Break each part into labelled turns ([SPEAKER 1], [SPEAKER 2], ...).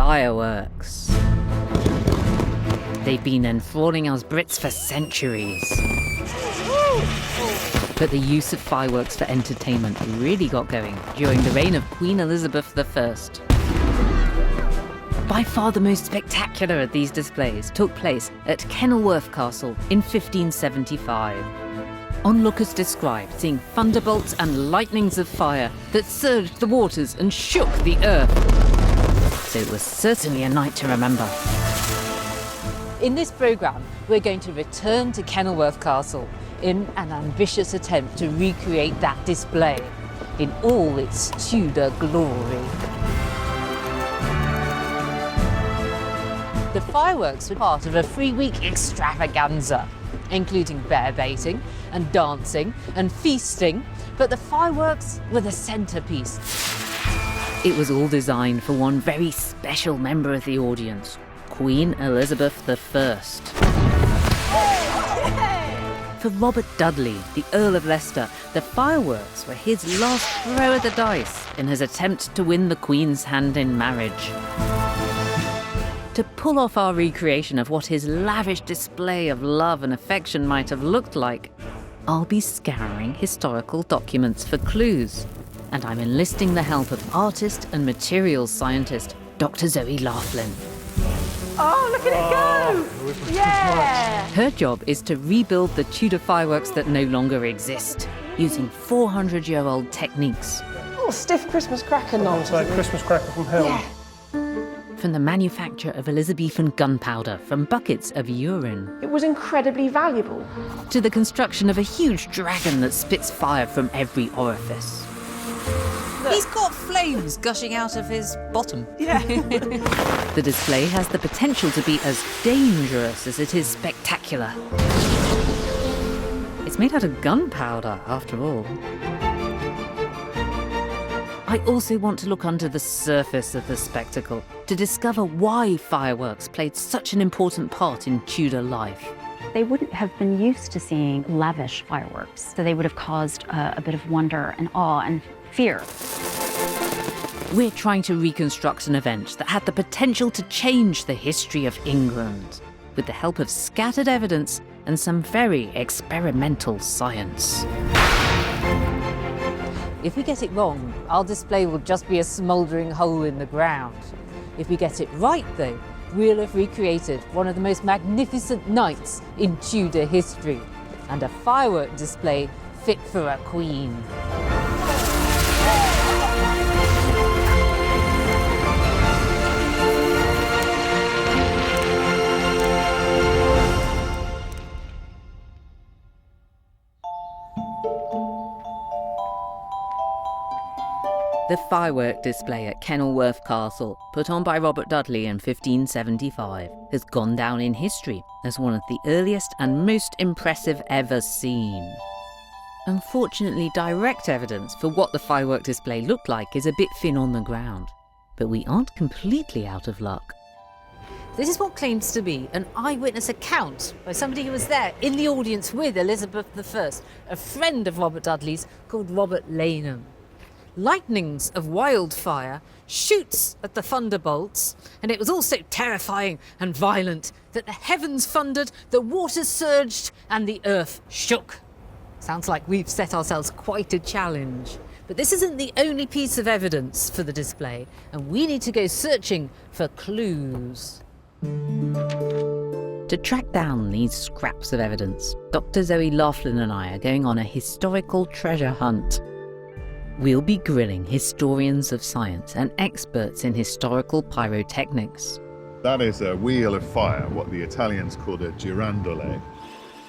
[SPEAKER 1] fireworks. They've been enthralling us Brits for centuries. But the use of fireworks for entertainment really got going during the reign of Queen Elizabeth I. By far the most spectacular of these displays took place at Kenilworth Castle in 1575. Onlookers described seeing thunderbolts and lightnings of fire that surged the waters and shook the earth. So it was certainly a night to remember. In this programme, we're going to return to Kenilworth Castle in an ambitious attempt to recreate that display in all its Tudor glory. The fireworks were part of a 3-week extravaganza, including bear baiting and dancing and feasting, but the fireworks were the centrepiece. It was all designed for one very special member of the audience, Queen Elizabeth I. For Robert Dudley, the Earl of Leicester, the fireworks were his last throw of the dice in his attempt to win the Queen's hand in marriage. To pull off our recreation of what his lavish display of love and affection might have looked like, I'll be scouring historical documents for clues, and I'm enlisting the help of artist and materials scientist Dr. Zoe Laughlin.
[SPEAKER 2] Oh, look at it go! Yeah!
[SPEAKER 1] Her job is to rebuild the Tudor fireworks that no longer exist, using 400-year-old techniques.
[SPEAKER 2] Oh, stiff Christmas cracker nonsense.
[SPEAKER 3] Like Christmas cracker from hell.
[SPEAKER 2] Yeah.
[SPEAKER 1] From the manufacture of Elizabethan gunpowder from buckets of urine.
[SPEAKER 2] It was incredibly valuable.
[SPEAKER 1] To the construction of a huge dragon that spits fire from every orifice.
[SPEAKER 4] He's got flames gushing out of his bottom.
[SPEAKER 2] Yeah.
[SPEAKER 1] The display has the potential to be as dangerous as it is spectacular. It's made out of gunpowder, after all. I also want to look under the surface of the spectacle to discover why fireworks played such an important part in Tudor life.
[SPEAKER 5] They wouldn't have been used to seeing lavish fireworks, so they would have caused a bit of wonder and awe and fear.
[SPEAKER 1] We're trying to reconstruct an event that had the potential to change the history of England, with the help of scattered evidence and some very experimental science. If we get it wrong, our display will just be a smouldering hole in the ground. If we get it right, though, we'll have recreated one of the most magnificent nights in Tudor history, and a firework display fit for a queen. The firework display at Kenilworth Castle, put on by Robert Dudley in 1575, has gone down in history as one of the earliest and most impressive ever seen. Unfortunately, direct evidence for what the firework display looked like is a bit thin on the ground, but we aren't completely out of luck. This is what claims to be an eyewitness account by somebody who was there in the audience with Elizabeth I, a friend of Robert Dudley's called Robert Laneham. Lightnings of wildfire, shoots at the thunderbolts, and it was all so terrifying and violent that the heavens thundered, the waters surged, and the earth shook. Sounds like we've set ourselves quite a challenge. But this isn't the only piece of evidence for the display, and we need to go searching for clues. To track down these scraps of evidence, Dr. Zoe Laughlin and I are going on a historical treasure hunt. We'll be grilling historians of science and experts in historical pyrotechnics.
[SPEAKER 6] That is a wheel of fire, what the Italians called a girandole.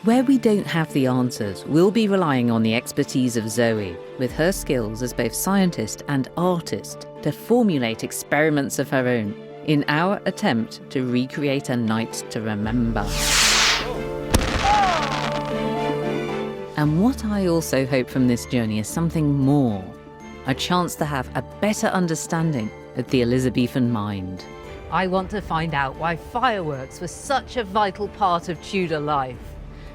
[SPEAKER 1] Where we don't have the answers, we'll be relying on the expertise of Zoe, with her skills as both scientist and artist, to formulate experiments of her own in our attempt to recreate a night to remember. And what I also hope from this journey is something more. A chance to have a better understanding of the Elizabethan mind. I want to find out why fireworks were such a vital part of Tudor life,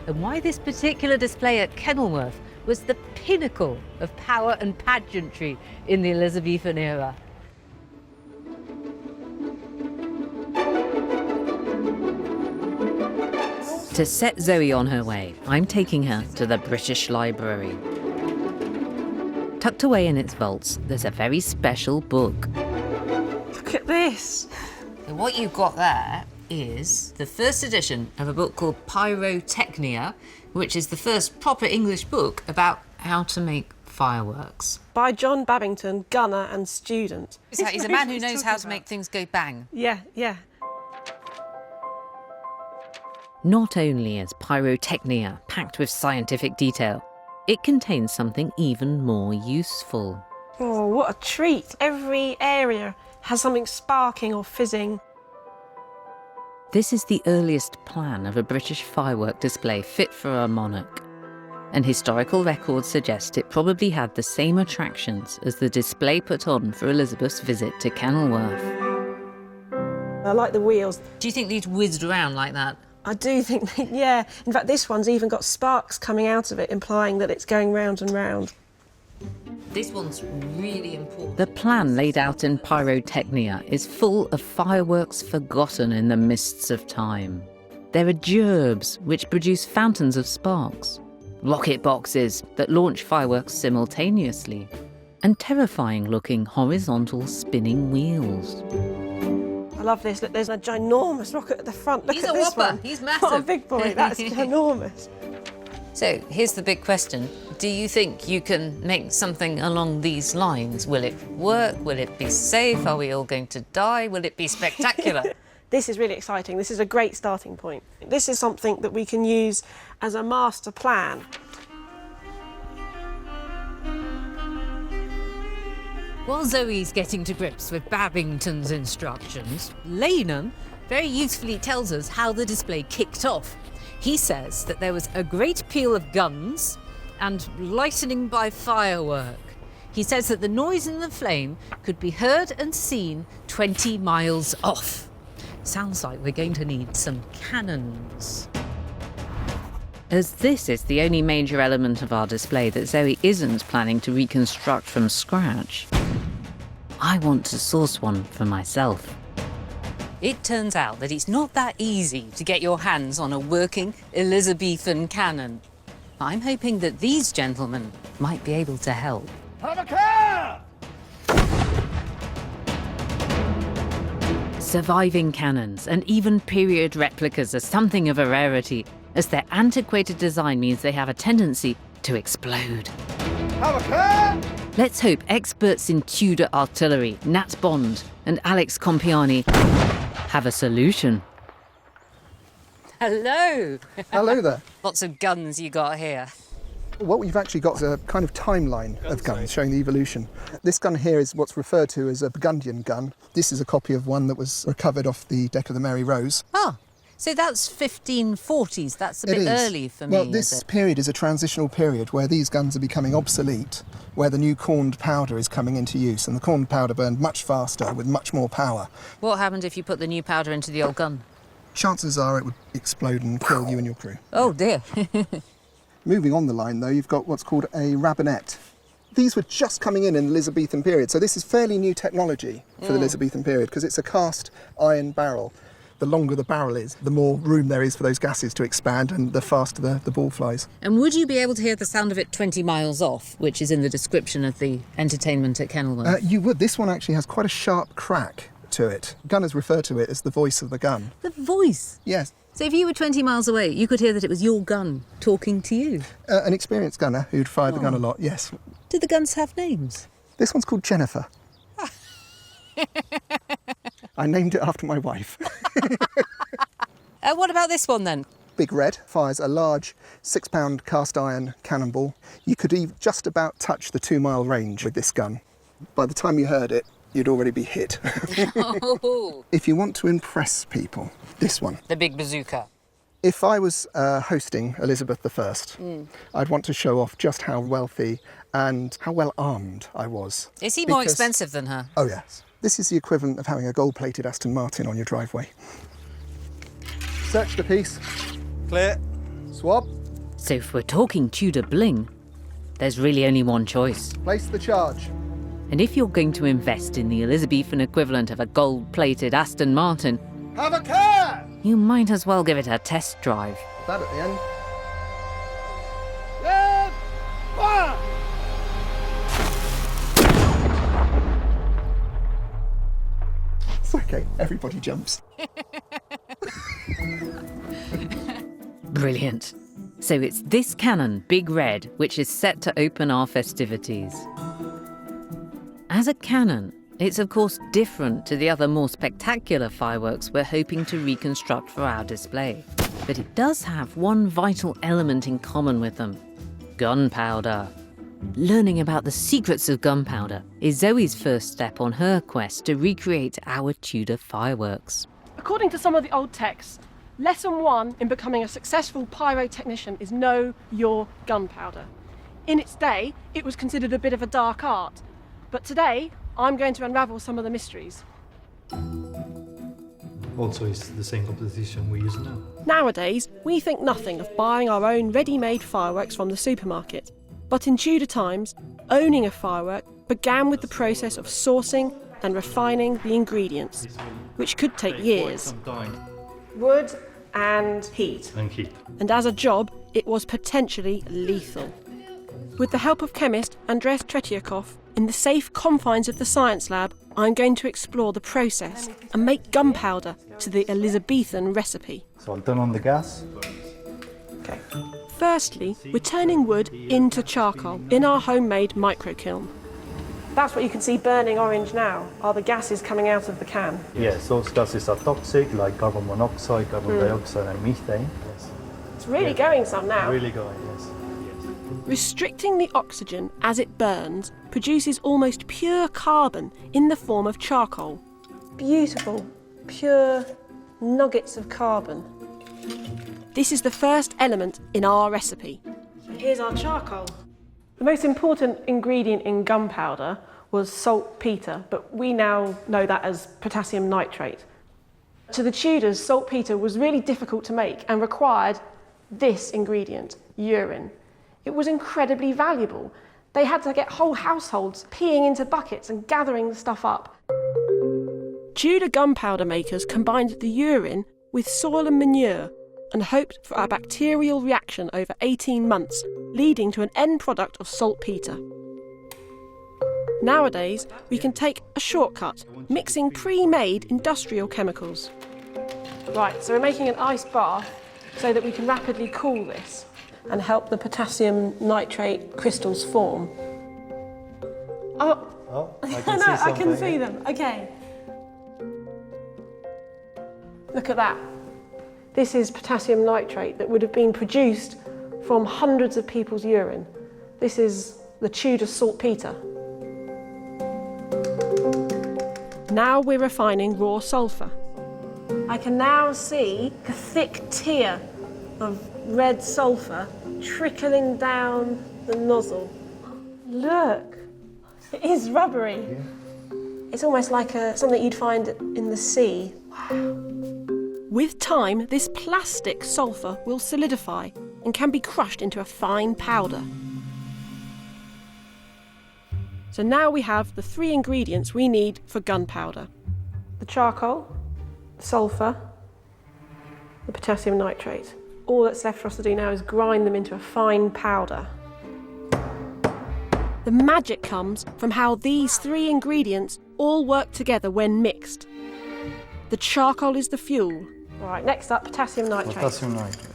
[SPEAKER 1] and why this particular display at Kenilworth was the pinnacle of power and pageantry in the Elizabethan era. To set Zoe on her way, I'm taking her to the British Library. Tucked away in its vaults, there's a very special book.
[SPEAKER 2] Look at this.
[SPEAKER 4] What you've got there is the first edition of a book called Pyrotechnia, which is the first proper English book about how to make fireworks.
[SPEAKER 2] By John Babington, gunner and student.
[SPEAKER 4] He's a man who knows how to make things go bang.
[SPEAKER 2] Yeah, yeah.
[SPEAKER 1] Not only is Pyrotechnia packed with scientific detail, it contains something even more useful.
[SPEAKER 2] Oh, what a treat. Every area has something sparking or fizzing.
[SPEAKER 1] This is the earliest plan of a British firework display fit for a monarch, and historical records suggest it probably had the same attractions as the display put on for Elizabeth's visit to Kenilworth.
[SPEAKER 2] I like the wheels.
[SPEAKER 4] Do you think they'd whizzed around like that?
[SPEAKER 2] I do think, yeah. In fact, this one's even got sparks coming out of it, implying that it's going round and round.
[SPEAKER 4] This one's really important.
[SPEAKER 1] The plan laid out in Pyrotechnia is full of fireworks forgotten in the mists of time. There are gerbes, which produce fountains of sparks, rocket boxes that launch fireworks simultaneously, and terrifying-looking horizontal spinning wheels.
[SPEAKER 2] I love this. Look, there's a ginormous rocket at the front. Look
[SPEAKER 4] He's
[SPEAKER 2] at
[SPEAKER 4] a
[SPEAKER 2] this
[SPEAKER 4] whopper.
[SPEAKER 2] one.
[SPEAKER 4] He's
[SPEAKER 2] What a
[SPEAKER 4] massive.
[SPEAKER 2] big boy. That's ginormous.
[SPEAKER 4] So here's the big question. Do you think you can make something along these lines? Will it work? Will it be safe? Are we all going to die? Will it be spectacular?
[SPEAKER 2] This is really exciting. This is a great starting point. This is something that we can use as a master plan.
[SPEAKER 3] While Zoe's getting to grips with Babington's instructions, Lanham very usefully tells us how the display kicked off. He says that there was a great peal of guns and lightning by firework. He says that the noise and the flame could be heard and seen 20 miles off. Sounds like we're going to need some cannons.
[SPEAKER 1] As this is the only major element of our display that Zoe isn't planning to reconstruct from scratch, I want to source one for myself.
[SPEAKER 4] It turns out that it's not that easy to get your hands on a working Elizabethan cannon. I'm hoping that these gentlemen might be able to help.
[SPEAKER 1] Surviving cannons and even period replicas are something of a rarity, as their antiquated design means they have a tendency to explode. Let's hope experts in Tudor artillery, Nat Bond and Alex Compiani, have a solution.
[SPEAKER 4] Hello!
[SPEAKER 7] Hello there.
[SPEAKER 4] Lots of guns you got here.
[SPEAKER 7] What we've actually got is a kind of timeline of guns showing the evolution. This gun here is what's referred to as a Burgundian gun. This is a copy of one that was recovered off the deck of the Mary Rose.
[SPEAKER 4] Ah, so that's 1540s. That's a bit early for me.
[SPEAKER 7] Well, this period is a transitional period where these guns are becoming obsolete, where the new corned powder is coming into use, and the corned powder burned much faster with much more power.
[SPEAKER 4] What happened if you put the new powder into the old gun?
[SPEAKER 7] Chances are it would explode and kill you and your crew.
[SPEAKER 4] Oh dear.
[SPEAKER 7] Moving on the line, though, you've got what's called a rabinet. These were just coming in the Elizabethan period, so this is fairly new technology for the Elizabethan period because it's a cast iron barrel. The longer the barrel is, the more room there is for those gases to expand and the faster the ball flies.
[SPEAKER 4] And would you be able to hear the sound of it 20 miles off, which is in the description of the entertainment at Kenilworth?
[SPEAKER 7] You would. This one actually has quite a sharp crack to it. Gunners refer to it as the voice of the gun.
[SPEAKER 4] The voice?
[SPEAKER 7] Yes.
[SPEAKER 4] So if you were 20 miles away, you could hear that it was your gun talking to you?
[SPEAKER 7] An experienced gunner who'd fired the gun a lot, yes.
[SPEAKER 4] Did the guns have names?
[SPEAKER 7] This one's called Jennifer. I named it after my wife.
[SPEAKER 4] What about this one then?
[SPEAKER 7] Big Red fires a large 6-pound cast iron cannonball. You could just about touch the 2-mile range with this gun. By the time you heard it, you'd already be hit.
[SPEAKER 4] Oh,
[SPEAKER 7] If you want to impress people, this one.
[SPEAKER 4] the big bazooka.
[SPEAKER 7] If I was hosting Elizabeth I, I'd want to show off just how wealthy and how well armed I was.
[SPEAKER 4] Is he more
[SPEAKER 7] Because-
[SPEAKER 4] expensive than her?
[SPEAKER 7] Oh yes. This is the equivalent of having a gold-plated Aston Martin on your driveway. Search the piece. Clear. Swab.
[SPEAKER 1] So if we're talking Tudor bling, there's really only one choice.
[SPEAKER 7] Place the charge.
[SPEAKER 1] And if you're going to invest in the Elizabethan equivalent of a gold-plated Aston Martin,
[SPEAKER 7] Have a care!
[SPEAKER 1] you might as well give it a test drive.
[SPEAKER 7] that at the end. It's okay, everybody jumps.
[SPEAKER 1] Brilliant. So it's this cannon, Big Red, which is set to open our festivities. As a cannon, it's of course different to the other more spectacular fireworks we're hoping to reconstruct for our display. But it does have one vital element in common with them: gunpowder. Learning about the secrets of gunpowder is Zoe's first step on her quest to recreate our Tudor fireworks.
[SPEAKER 2] According to some of the old texts, lesson 1 in becoming a successful pyrotechnician is know your gunpowder. In its day, it was considered a bit of a dark art, but today I'm going to unravel some of the mysteries.
[SPEAKER 8] Also, it's the same composition we use now.
[SPEAKER 2] Nowadays, we think nothing of buying our own ready-made fireworks from the supermarket. But in Tudor times, owning a firework began with the process of sourcing and refining the ingredients, which could take years. Wood and heat. And as a job, it was potentially lethal. With the help of chemist Andres Tretiakov, in the safe confines of the science lab, I'm going to explore the process and make gunpowder to the Elizabethan recipe.
[SPEAKER 8] So I'll turn on the gas.
[SPEAKER 2] Okay. Firstly, we're turning wood into charcoal in our homemade microkiln. That's what you can see burning orange now, are the gases coming out of the can.
[SPEAKER 8] Yes, those gases are toxic, like carbon monoxide, carbon dioxide and methane. Yes.
[SPEAKER 2] It's really going some now.
[SPEAKER 8] Really going, yes.
[SPEAKER 2] Restricting the oxygen as it burns produces almost pure carbon in the form of charcoal. Beautiful, pure nuggets of carbon. This is the first element in our recipe. Here's our charcoal. The most important ingredient in gunpowder was saltpetre, but we now know that as potassium nitrate. To the Tudors, saltpetre was really difficult to make and required this ingredient, urine. It was incredibly valuable. They had to get whole households peeing into buckets and gathering the stuff up. Tudor gunpowder makers combined the urine with soil and manure and hoped for a bacterial reaction over 18 months, leading to an end product of saltpetre. Nowadays, we can take a shortcut, mixing pre-made industrial chemicals. Right, so we're making an ice bath so that we can rapidly cool this and help the potassium nitrate crystals form.
[SPEAKER 8] Oh, I can see
[SPEAKER 2] I
[SPEAKER 8] something.
[SPEAKER 2] can see them. Okay. Look at that. This is potassium nitrate that would have been produced from hundreds of people's urine. This is the Tudor saltpetre. Now we're refining raw sulphur. I can now see a thick tier of red sulphur trickling down the nozzle. Look, it is rubbery. Yeah. It's almost like something you'd find in the sea. Wow. With time, this plastic sulphur will solidify and can be crushed into a fine powder. So now we have the 3 ingredients we need for gunpowder: the charcoal, the sulphur, the potassium nitrate. All that's left for us to do now is grind them into a fine powder. The magic comes from how these 3 ingredients all work together when mixed. The charcoal is the fuel. Right, next up, potassium nitrate.
[SPEAKER 8] Potassium nitrate.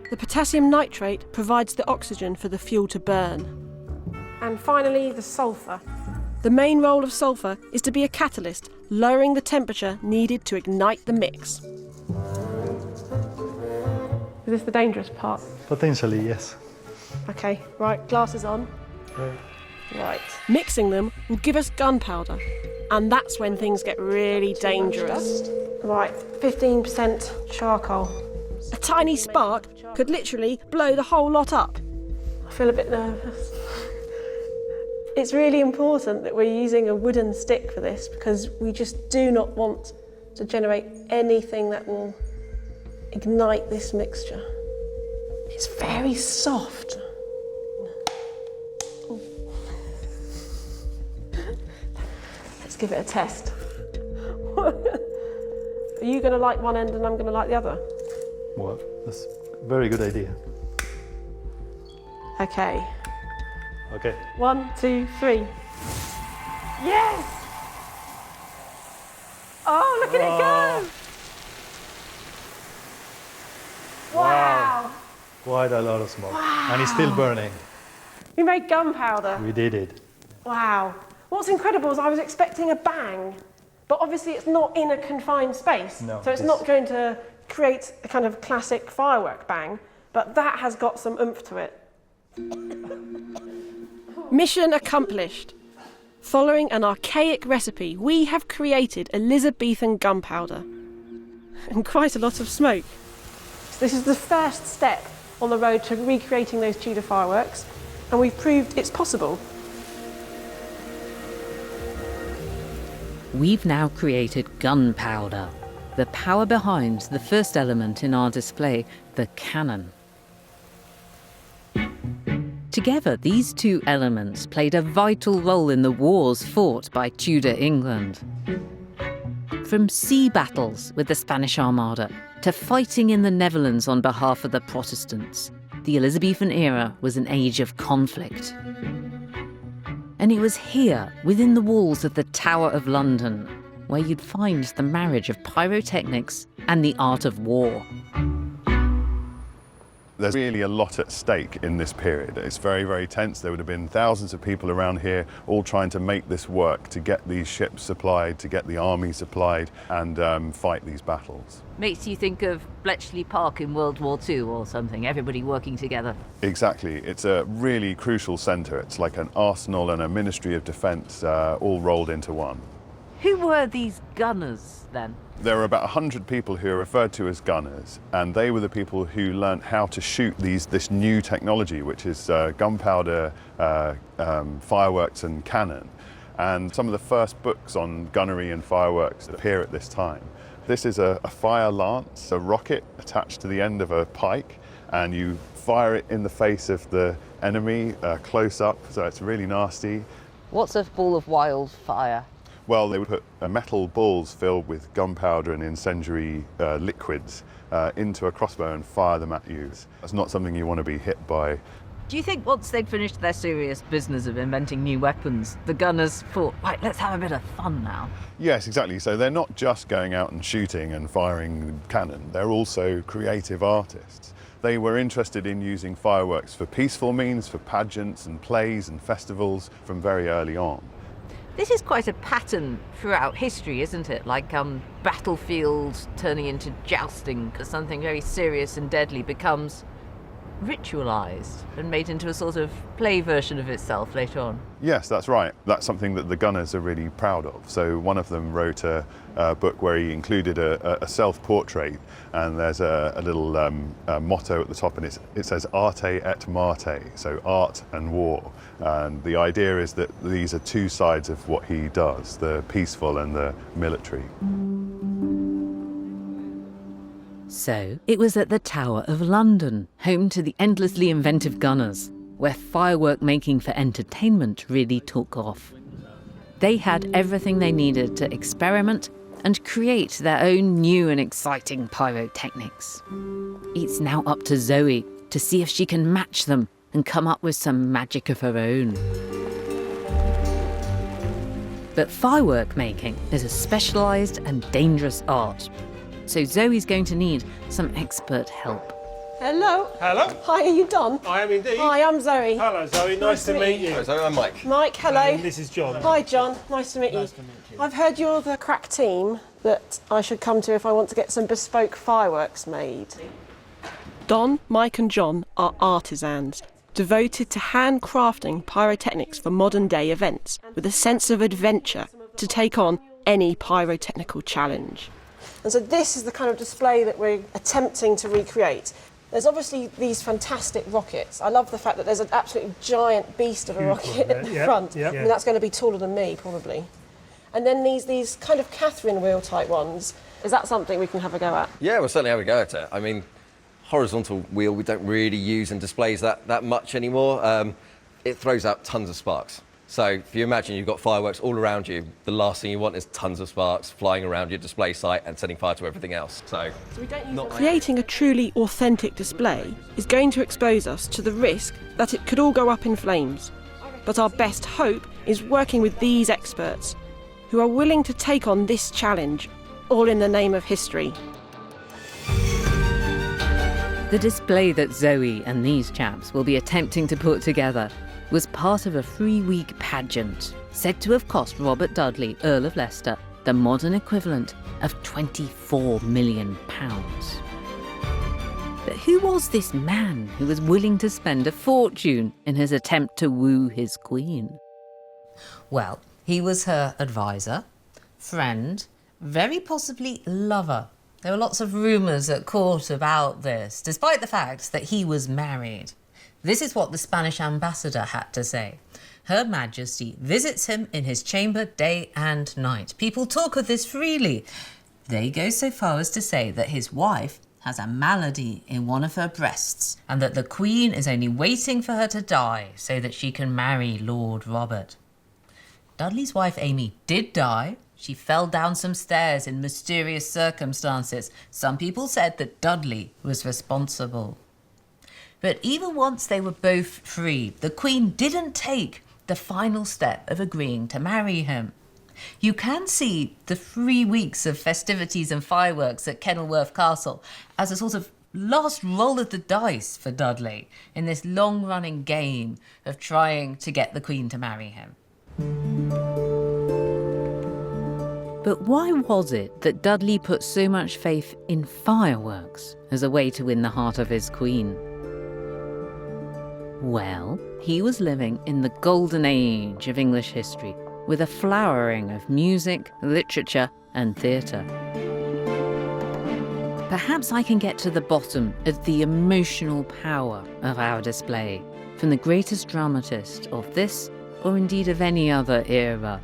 [SPEAKER 2] The potassium nitrate provides the oxygen for the fuel to burn. And finally, the sulphur. The main role of sulphur is to be a catalyst, lowering the temperature needed to ignite the mix. Is this the dangerous part?
[SPEAKER 8] Potentially, yes.
[SPEAKER 2] Okay, right, glasses on.
[SPEAKER 8] Right.
[SPEAKER 2] Right. Mixing them will give us gunpowder, and that's when things get really dangerous. Right, 15% charcoal. A tiny spark could literally blow the whole lot up. I feel a bit nervous. It's really important that we're using a wooden stick for this because we just do not want to generate anything that will ignite this mixture. It's very soft. Let's give it a test. Are you going to light one end and I'm going to light the other?
[SPEAKER 8] What? Very good idea.
[SPEAKER 2] Okay.
[SPEAKER 8] Okay.
[SPEAKER 2] 1, 2, 3. Yes! Oh, look at it go! Wow!
[SPEAKER 8] Quite a lot of smoke. And it's still burning.
[SPEAKER 2] We made gunpowder.
[SPEAKER 8] We did it.
[SPEAKER 2] Wow. What's incredible is I was expecting a bang, but obviously it's not in a confined space.
[SPEAKER 8] No,
[SPEAKER 2] so it's not going to create a kind of classic firework bang, but that has got some oomph to it. Mission accomplished. Following an archaic recipe, we have created Elizabethan gunpowder. And quite a lot of smoke. So this is the first step on the road to recreating those Tudor fireworks, and we've proved it's possible.
[SPEAKER 1] We've now created gunpowder, the power behind the first element in our display, the cannon. Together, these two elements played a vital role in the wars fought by Tudor England. From sea battles with the Spanish Armada to fighting in the Netherlands on behalf of the Protestants, the Elizabethan era was an age of conflict. And it was here, within the walls of the Tower of London, where you'd find the marriage of pyrotechnics and the art of war.
[SPEAKER 6] There's really a lot at stake in this period. It's very, very tense. There would have been thousands of people around here all trying to make this work, to get these ships supplied, to get the army supplied, and fight these battles.
[SPEAKER 4] Makes you think of Bletchley Park in World War II or something, everybody working together.
[SPEAKER 6] Exactly. It's a really crucial centre. It's like an arsenal and a Ministry of Defence all rolled into one.
[SPEAKER 4] Who were these gunners then?
[SPEAKER 6] There were about 100 people who are referred to as gunners, and they were the people who learnt how to shoot this new technology, which is gunpowder, fireworks and cannon. And some of the first books on gunnery and fireworks appear at this time. This is a fire lance, a rocket attached to the end of a pike, and you fire it in the face of the enemy close up, so it's really nasty.
[SPEAKER 4] What's a ball of wildfire?
[SPEAKER 6] Well, they would put metal balls filled with gunpowder and incendiary liquids into a crossbow and fire them at you. That's not something you want to be hit by.
[SPEAKER 4] Do you think once they'd finished their serious business of inventing new weapons, the gunners thought, right, let's have a bit of fun now?
[SPEAKER 6] Yes, exactly. So they're not just going out and shooting and firing cannon, they're also creative artists. They were interested in using fireworks for peaceful means, for pageants and plays and festivals from very early on.
[SPEAKER 4] This is quite a pattern throughout history, isn't it? Like battlefields turning into jousting, because something very serious and deadly becomes ritualised and made into a sort of play version of itself later on.
[SPEAKER 6] Yes, that's right. That's something that the gunners are really proud of. So one of them wrote a book where he included a self-portrait, and there's a little motto at the top, and it says Arte et Marte, so art and war. And the idea is that these are two sides of what he does, the peaceful and the military.
[SPEAKER 1] So, it was at the Tower of London, home to the endlessly inventive gunners, where firework making for entertainment really took off. They had everything they needed to experiment and create their own new and exciting pyrotechnics. It's now up to Zoe to see if she can match them and come up with some magic of her own. But firework making is a specialised and dangerous art. So Zoe's going to need some expert help.
[SPEAKER 2] Hello.
[SPEAKER 9] Hello.
[SPEAKER 2] Hi, are you Don?
[SPEAKER 9] I am indeed.
[SPEAKER 2] Hi, I'm Zoe.
[SPEAKER 9] Hello, Zoe. Nice to meet you.
[SPEAKER 10] Hello, Zoe. I'm Mike.
[SPEAKER 2] Mike, hello.
[SPEAKER 9] And this is John.
[SPEAKER 2] Hi, John. Nice to meet you.
[SPEAKER 9] Nice to meet you.
[SPEAKER 2] I've heard you're the crack team that I should come to if I want to get some bespoke fireworks made. Don, Mike and John are artisans, devoted to handcrafting pyrotechnics for modern-day events, with a sense of adventure to take on any pyrotechnical challenge. And so this is the kind of display that we're attempting to recreate. There's obviously these fantastic rockets. I love the fact that there's an absolutely giant beast of a rocket at the front. I mean, that's going to be taller than me, probably. And then these kind of Catherine wheel type ones. Is that something we can have a go at?
[SPEAKER 10] Yeah, we'll certainly have a go at it. I mean, horizontal wheel we don't really use in displays that much anymore. It throws out tons of sparks. So if you imagine you've got fireworks all around you, the last thing you want is tons of sparks flying around your display site and setting fire to everything else. So
[SPEAKER 2] Creating a truly authentic display is going to expose us to the risk that it could all go up in flames. But our best hope is working with these experts who are willing to take on this challenge, all in the name of history.
[SPEAKER 1] The display that Zoe and these chaps will be attempting to put together was part of a 3-week pageant said to have cost Robert Dudley, Earl of Leicester, the modern equivalent of £24 million. But who was this man who was willing to spend a fortune in his attempt to woo his queen?
[SPEAKER 3] Well, he was her advisor, friend, very possibly lover. There were lots of rumours at court about this, despite the fact that he was married. This is what the Spanish ambassador had to say. Her Majesty visits him in his chamber day and night. People talk of this freely. They go so far as to say that his wife has a malady in one of her breasts and that the Queen is only waiting for her to die so that she can marry Lord Robert. Dudley's wife Amy did die. She fell down some stairs in mysterious circumstances. Some people said that Dudley was responsible. But even once they were both free, the Queen didn't take the final step of agreeing to marry him. You can see the 3 weeks of festivities and fireworks at Kenilworth Castle as a sort of last roll of the dice for Dudley in this long-running game of trying to get the Queen to marry him.
[SPEAKER 1] But why was it that Dudley put so much faith in fireworks as a way to win the heart of his queen? Well, he was living in the golden age of English history, with a flowering of music, literature, and theatre. Perhaps I can get to the bottom of the emotional power of our display from the greatest dramatist of this, or indeed of any other era.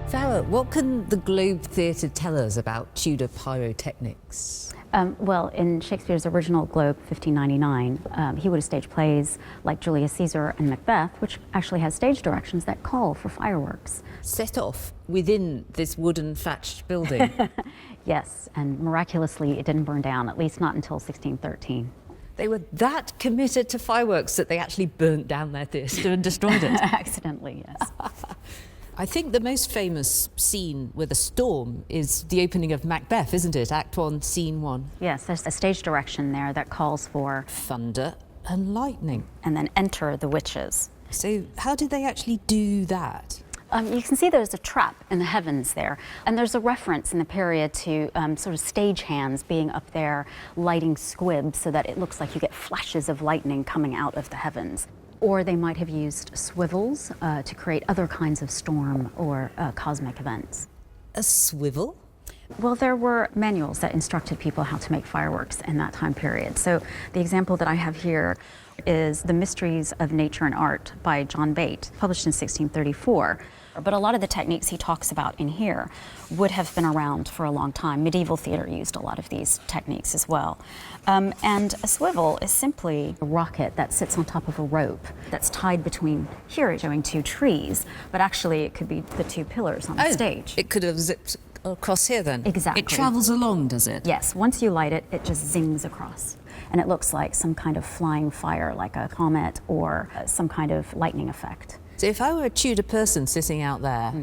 [SPEAKER 3] Farah, what can the Globe Theatre tell us about Tudor pyrotechnics?
[SPEAKER 5] Well, in Shakespeare's original Globe, 1599, he would have staged plays like Julius Caesar and Macbeth, which actually has stage directions that call for fireworks.
[SPEAKER 3] Set off within this wooden thatched building?
[SPEAKER 5] Yes, and miraculously it didn't burn down, at least not until 1613.
[SPEAKER 3] They were that committed to fireworks that they actually burnt down their theatre and destroyed it?
[SPEAKER 5] Accidentally, yes.
[SPEAKER 3] I think the most famous scene with a storm is the opening of Macbeth, isn't it? Act 1, Scene 1.
[SPEAKER 5] Yes, there's a stage direction there that calls for
[SPEAKER 3] thunder and lightning.
[SPEAKER 5] And then enter the witches.
[SPEAKER 3] So how did they actually do that?
[SPEAKER 5] You can see there's a trap in the heavens there. And there's a reference in the period to sort of stage hands being up there lighting squibs so that it looks like you get flashes of lightning coming out of the heavens. Or they might have used swivels to create other kinds of storm or cosmic events.
[SPEAKER 3] A swivel?
[SPEAKER 5] Well, there were manuals that instructed people how to make fireworks in that time period. So the example that I have here is The Mysteries of Nature and Art by John Bate, published in 1634. But a lot of the techniques he talks about in here would have been around for a long time. Medieval theater used a lot of these techniques as well. And a swivel is simply a rocket that sits on top of a rope that's tied between, here it's showing 2 trees, but actually it could be the 2 pillars on the stage.
[SPEAKER 3] It could have zipped across here then?
[SPEAKER 5] Exactly.
[SPEAKER 3] It travels along, does it?
[SPEAKER 5] Yes, once you light it, it just zings across. And it looks like some kind of flying fire, like a comet or some kind of lightning effect.
[SPEAKER 3] So if I were a Tudor person sitting out there,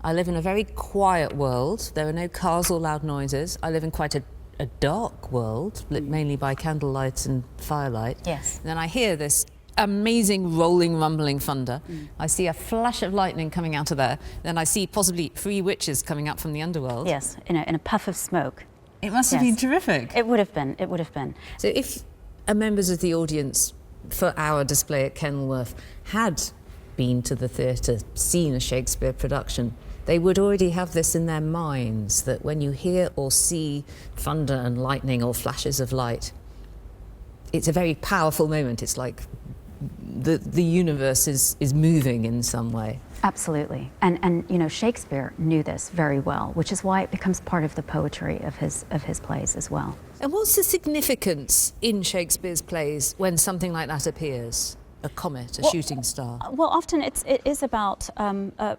[SPEAKER 3] I live in a very quiet world. There are no cars or loud noises. I live in quite a dark world, lit mainly by candlelight and firelight.
[SPEAKER 5] Yes.
[SPEAKER 3] And then I hear this amazing rolling, rumbling thunder. I see a flash of lightning coming out of there. Then I see possibly 3 witches coming up from the underworld.
[SPEAKER 5] Yes, in a puff of smoke.
[SPEAKER 3] It must have been terrific.
[SPEAKER 5] It would have been, it would have been.
[SPEAKER 3] So if members of the audience for our display at Kenilworth had been to the theatre, seen a Shakespeare production, they would already have this in their minds, that when you hear or see thunder and lightning or flashes of light, it's a very powerful moment. It's like the universe is moving in some way.
[SPEAKER 5] Absolutely. And you know, Shakespeare knew this very well, which is why it becomes part of the poetry of his plays as well.
[SPEAKER 3] And what's the significance in Shakespeare's plays when something like that appears? a comet, a shooting star?
[SPEAKER 5] Well, often it is about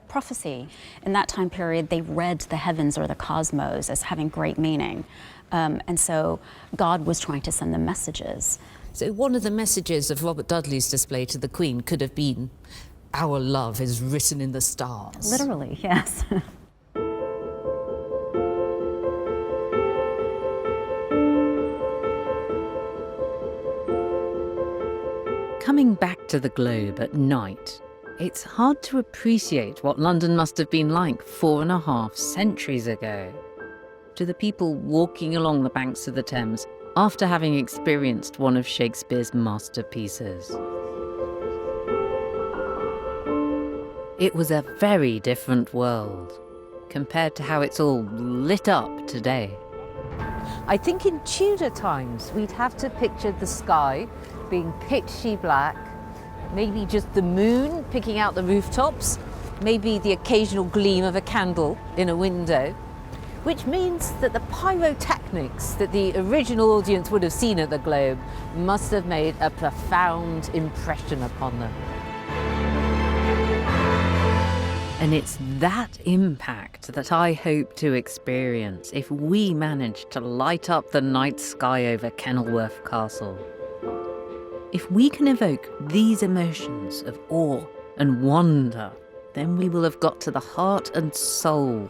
[SPEAKER 5] prophecy. In that time period, they read the heavens or the cosmos as having great meaning. And so God was trying to send them messages.
[SPEAKER 3] So one of the messages of Robert Dudley's display to the Queen could have been, "Our love is written in the stars."
[SPEAKER 5] Literally, yes.
[SPEAKER 1] Coming back to the globe at night, it's hard to appreciate what London must have been like 4.5 centuries ago. To the people walking along the banks of the Thames after having experienced one of Shakespeare's masterpieces. It was a very different world compared to how it's all lit up today.
[SPEAKER 4] I think in Tudor times, we'd have to picture the sky being pitchy black, maybe just the moon picking out the rooftops, maybe the occasional gleam of a candle in a window, which means that the pyrotechnics that the original audience would have seen at the Globe must have made a profound impression upon them.
[SPEAKER 1] And it's that impact that I hope to experience if we manage to light up the night sky over Kenilworth Castle. If we can evoke these emotions of awe and wonder, then we will have got to the heart and soul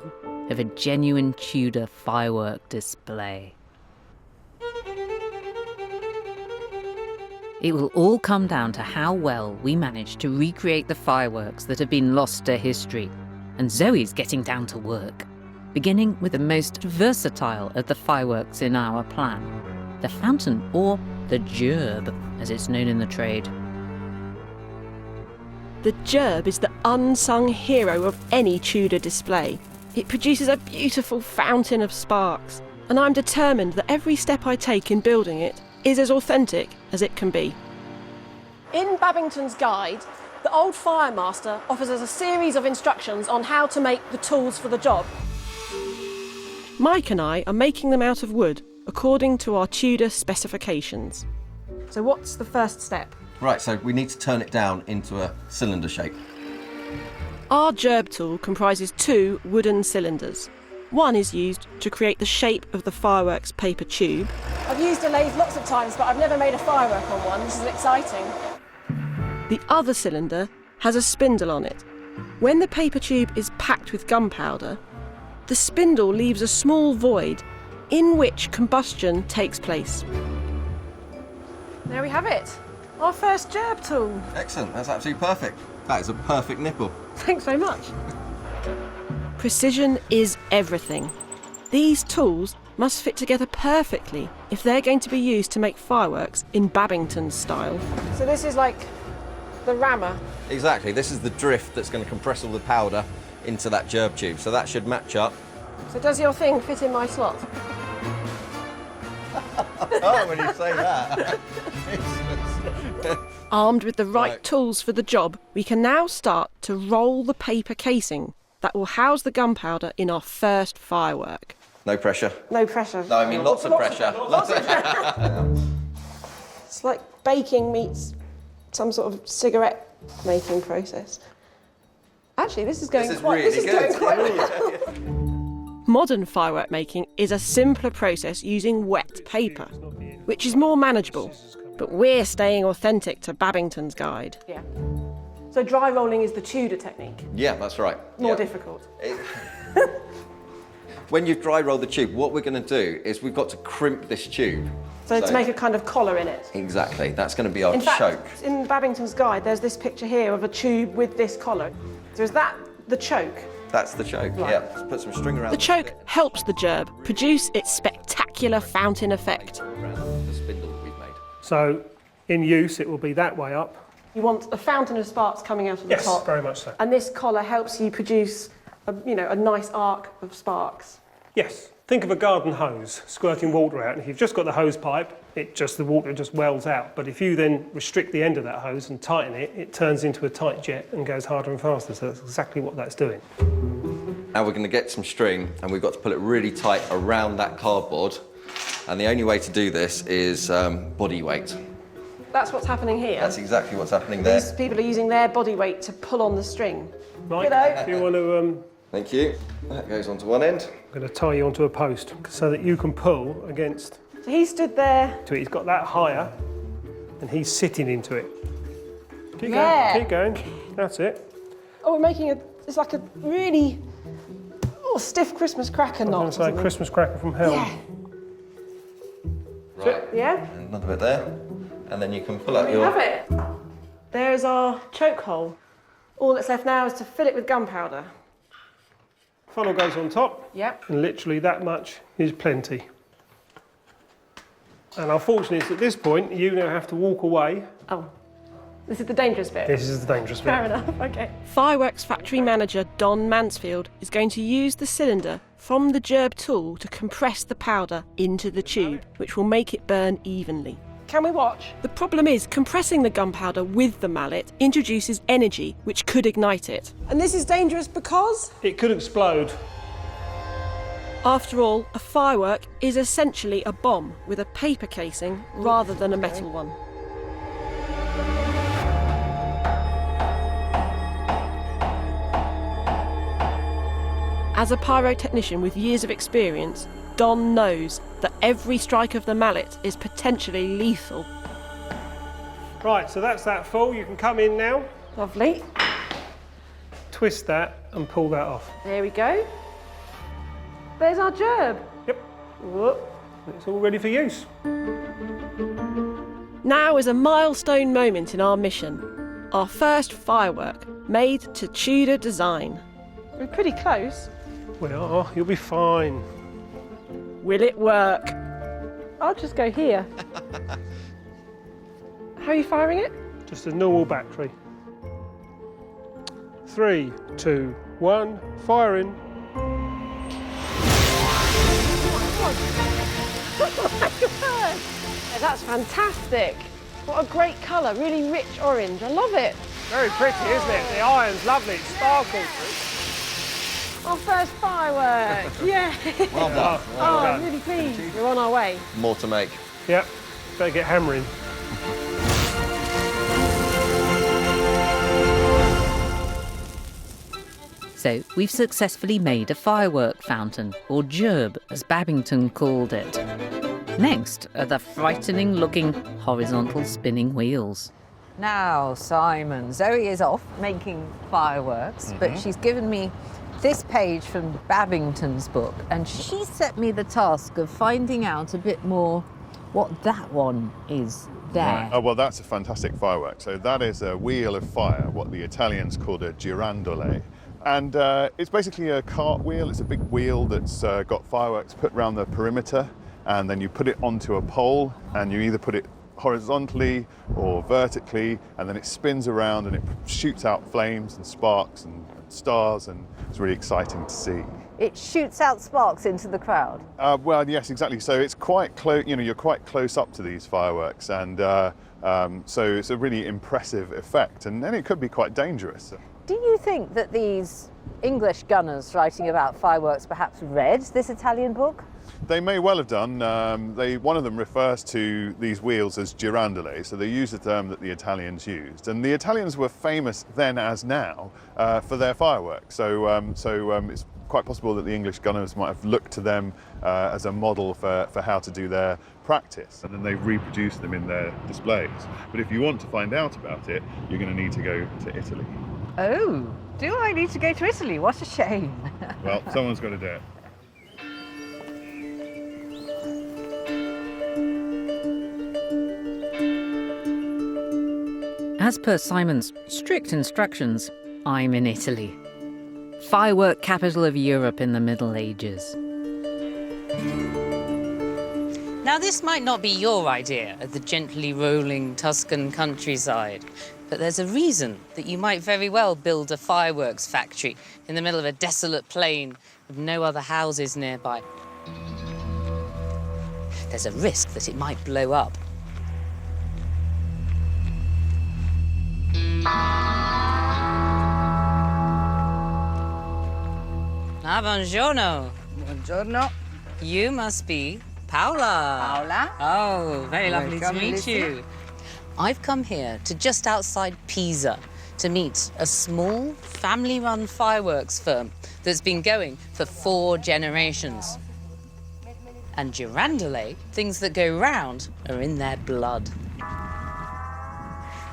[SPEAKER 1] of a genuine Tudor firework display. It will all come down to how well we manage to recreate the fireworks that have been lost to history, and Zoe's getting down to work, beginning with the most versatile of the fireworks in our plan, the fountain, or the gerb, as it's known in the trade.
[SPEAKER 2] The gerb is the unsung hero of any Tudor display. It produces a beautiful fountain of sparks, and I'm determined that every step I take in building it is as authentic as it can be. In Babington's guide, the old firemaster offers us a series of instructions on how to make the tools for the job. Mike and I are making them out of wood, according to our Tudor specifications. So what's the first step?
[SPEAKER 10] Right, so we need to turn it down into a cylinder shape.
[SPEAKER 2] Our gerb tool comprises 2 wooden cylinders. One is used to create the shape of the fireworks paper tube. I've used a lathe lots of times, but I've never made a firework on one. This is exciting. The other cylinder has a spindle on it. When the paper tube is packed with gunpowder, the spindle leaves a small void in which combustion takes place. There we have it, our first gerb tool.
[SPEAKER 10] Excellent, that's absolutely perfect. That is a perfect nipple.
[SPEAKER 2] Thanks very much. Precision is everything. These tools must fit together perfectly if they're going to be used to make fireworks in Babington's style. So this is like the rammer.
[SPEAKER 10] Exactly, this is the drift that's going to compress all the powder into that gerb tube, so that should match up.
[SPEAKER 2] So does your thing fit in my slot?
[SPEAKER 10] Oh, when you say that.
[SPEAKER 2] Armed with the right tools for the job, we can now start to roll the paper casing that will house the gunpowder in our first firework.
[SPEAKER 10] No pressure.
[SPEAKER 2] No pressure.
[SPEAKER 10] No, I mean lots of pressure.
[SPEAKER 2] It's like baking meets some sort of cigarette making process. Actually, this is going quite well. Modern firework making is a simpler process using wet paper, which is more manageable, but we're staying authentic to Babington's guide. Yeah. So dry rolling is the Tudor technique.
[SPEAKER 10] Yeah, that's right.
[SPEAKER 2] More difficult.
[SPEAKER 10] When you dry roll the tube, what we're going to do is we've got to crimp this tube.
[SPEAKER 2] So to make a kind of collar in it.
[SPEAKER 10] Exactly, that's going to be our
[SPEAKER 2] In fact,
[SPEAKER 10] choke.
[SPEAKER 2] in Babington's guide, there's this picture here of a tube with this collar. So is that the choke?
[SPEAKER 10] That's the choke, yeah. Let's put some string around
[SPEAKER 2] The choke helps the gerb produce its spectacular fountain effect.
[SPEAKER 10] around the spindle that we've made.
[SPEAKER 9] So, in use, it will be that way up.
[SPEAKER 2] You want a fountain of sparks coming out of the top.
[SPEAKER 9] Yes, very much so.
[SPEAKER 2] And this collar helps you produce a nice arc of sparks.
[SPEAKER 9] Yes. Think of a garden hose squirting water out, and if you've just got the hose pipe, the water just wells out. But if you then restrict the end of that hose and tighten it, it turns into a tight jet and goes harder and faster. So that's exactly what that's doing.
[SPEAKER 10] Now we're going to get some string, and we've got to pull it really tight around that cardboard. And the only way to do this is body weight.
[SPEAKER 2] That's what's happening here.
[SPEAKER 10] That's exactly what's happening there.
[SPEAKER 2] These people are using their body weight to pull on the string.
[SPEAKER 9] Right,
[SPEAKER 2] G'day.
[SPEAKER 9] if you want to...
[SPEAKER 10] Thank you. That goes onto one end.
[SPEAKER 9] I'm going to tie you onto a post so that you can pull against...
[SPEAKER 2] So he stood there.
[SPEAKER 9] He's got that higher and he's sitting into it. Keep
[SPEAKER 2] Yeah.
[SPEAKER 9] going, keep going. That's it.
[SPEAKER 2] Oh, we're making it's like a really stiff Christmas cracker knot.
[SPEAKER 9] It's like Christmas cracker from hell.
[SPEAKER 2] Yeah.
[SPEAKER 10] Right.
[SPEAKER 2] Yeah?
[SPEAKER 10] And another bit there. And then you can pull out
[SPEAKER 2] We
[SPEAKER 10] your...
[SPEAKER 2] have it. There's our choke hole. All that's left now is to fill it with gunpowder.
[SPEAKER 9] Funnel goes on top.
[SPEAKER 2] Yep.
[SPEAKER 9] And literally that much is plenty. And unfortunately, it's at this point you now have to walk away.
[SPEAKER 2] Oh, this is the dangerous bit.
[SPEAKER 9] This is the dangerous bit.
[SPEAKER 2] Fair enough, okay. Fireworks factory manager Don Mansfield is going to use the cylinder from the gerb tool to compress the powder into the tube, which will make it burn evenly. Can we watch? The problem is, compressing the gunpowder with the mallet introduces energy which could ignite it. And this is dangerous because?
[SPEAKER 9] It could explode.
[SPEAKER 2] After all, a firework is essentially a bomb with a paper casing rather than a metal one. As a pyrotechnician with years of experience, Don knows that every strike of the mallet is potentially lethal.
[SPEAKER 9] Right, so that's that full. You can come in now,
[SPEAKER 2] Lovely.
[SPEAKER 9] twist that and pull that off.
[SPEAKER 2] There we go. There's our gerb.
[SPEAKER 9] Yep.
[SPEAKER 2] Whoop.
[SPEAKER 9] It's all ready for use.
[SPEAKER 2] Now is a milestone moment in our mission. Our first firework, made to Tudor design. We're pretty close.
[SPEAKER 9] We are. You'll be fine.
[SPEAKER 2] Will it work? I'll just go here. How are you firing it?
[SPEAKER 9] Just a normal battery. 3, 2, 1, firing.
[SPEAKER 2] Oh my God! That's fantastic. What a great colour, really rich orange. I love it.
[SPEAKER 9] Very pretty, isn't it? The iron's lovely, it sparkles.
[SPEAKER 2] Our first firework. Yeah.
[SPEAKER 10] Well done.
[SPEAKER 2] Oh, I'm really pleased. We're on our way.
[SPEAKER 10] More to make.
[SPEAKER 9] Yep, better get hammering.
[SPEAKER 1] So we've successfully made a firework fountain, or gerb as Babington called it. Next are the frightening-looking horizontal spinning wheels.
[SPEAKER 3] Now, Simon, Zoe is off making fireworks, but she's given me this page from Babington's book, and she set me the task of finding out a bit more what that one is there.
[SPEAKER 6] Right. Oh, well, that's a fantastic firework. So that is a wheel of fire, what the Italians called a girandole. And it's basically a cart wheel. It's a big wheel that's got fireworks put around the perimeter, and then you put it onto a pole, and you either put it horizontally or vertically, and then it spins around and it shoots out flames and sparks and stars, and it's really exciting to see.
[SPEAKER 3] It shoots out sparks into the crowd.
[SPEAKER 6] Well, yes, exactly. So it's quite close. You know, you're quite close up to these fireworks, and so it's a really impressive effect, and then it could be quite dangerous.
[SPEAKER 3] Do you think that these English gunners writing about fireworks perhaps read this Italian book?
[SPEAKER 6] They may well have done. One of them refers to these wheels as girandole, so they use the term that the Italians used. And the Italians were famous then as now for their fireworks. So it's quite possible that the English gunners might have looked to them as a model for how to do their practice, and then they reproduced them in their displays. But if you want to find out about it, you're going to need to go to Italy.
[SPEAKER 3] Oh, do I need to go to Italy? What a shame.
[SPEAKER 6] Well, someone's got to do it.
[SPEAKER 1] As per Simon's strict instructions, I'm in Italy. Firework capital of Europe in the Middle Ages.
[SPEAKER 11] Now, this might not be your idea of the gently rolling Tuscan countryside, but there's a reason that you might very well build a fireworks factory in the middle of a desolate plain with no other houses nearby. There's a risk that it might blow up. Ah, buongiorno.
[SPEAKER 12] Buongiorno.
[SPEAKER 11] You must be Paola.
[SPEAKER 12] Paola.
[SPEAKER 11] Oh, very lovely to
[SPEAKER 12] Welcome,
[SPEAKER 11] meet
[SPEAKER 12] Lucy.
[SPEAKER 11] you. I've come here to just outside Pisa to meet a small family-run fireworks firm that's been going for 4 generations. And girandole, things that go round, are in their blood.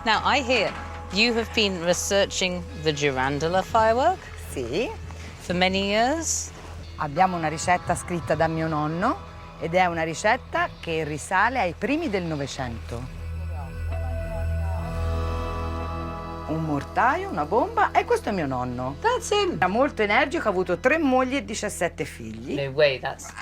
[SPEAKER 11] Now, I hear you have been researching the girandola firework?
[SPEAKER 12] Sì.
[SPEAKER 11] For many years?
[SPEAKER 12] Abbiamo una ricetta scritta da mio nonno ed è una ricetta che risale ai primi del Novecento. Un mortaio, una bomba e questo è mio nonno.
[SPEAKER 11] That's him.
[SPEAKER 12] Era molto energico, ha avuto 3 mogli e 17 figli.
[SPEAKER 11] No way, that's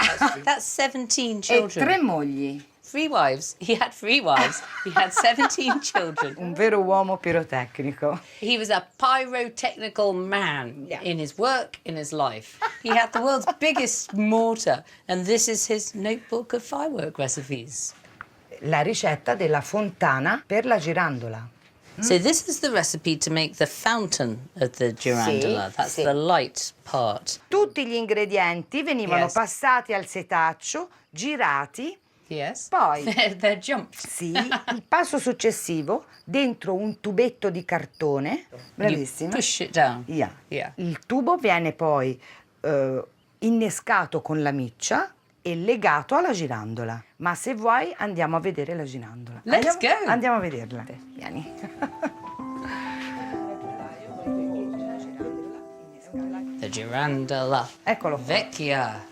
[SPEAKER 11] 17
[SPEAKER 12] E
[SPEAKER 11] children.
[SPEAKER 12] 3 mogli.
[SPEAKER 11] 3 wives. He had 3 wives. He had 17 children.
[SPEAKER 12] Un vero uomo pirotecnico.
[SPEAKER 11] He was a pyrotechnical man in his work, in his life. He had the world's biggest mortar, and this is his notebook of firework recipes.
[SPEAKER 12] La ricetta della fontana per la girandola.
[SPEAKER 11] So this is the recipe to make the fountain of the girandola.
[SPEAKER 12] Sì,
[SPEAKER 11] That's
[SPEAKER 12] sì.
[SPEAKER 11] the light part.
[SPEAKER 12] Tutti gli ingredienti venivano
[SPEAKER 11] Yes.
[SPEAKER 12] passati al setaccio, girati.
[SPEAKER 11] Yes.
[SPEAKER 12] Poi,
[SPEAKER 11] They're jumped.
[SPEAKER 12] sì, il passo successivo, dentro un tubetto di cartone. Bravissima.
[SPEAKER 11] You push it down.
[SPEAKER 12] Yeah.
[SPEAKER 11] Yeah.
[SPEAKER 12] Il tubo viene poi innescato con la miccia e legato alla girandola. Ma se vuoi andiamo a vedere la girandola.
[SPEAKER 11] Let's go.
[SPEAKER 12] Andiamo a vederla. Vieni.
[SPEAKER 11] The girandola.
[SPEAKER 12] Eccolo qua.
[SPEAKER 11] Vecchia.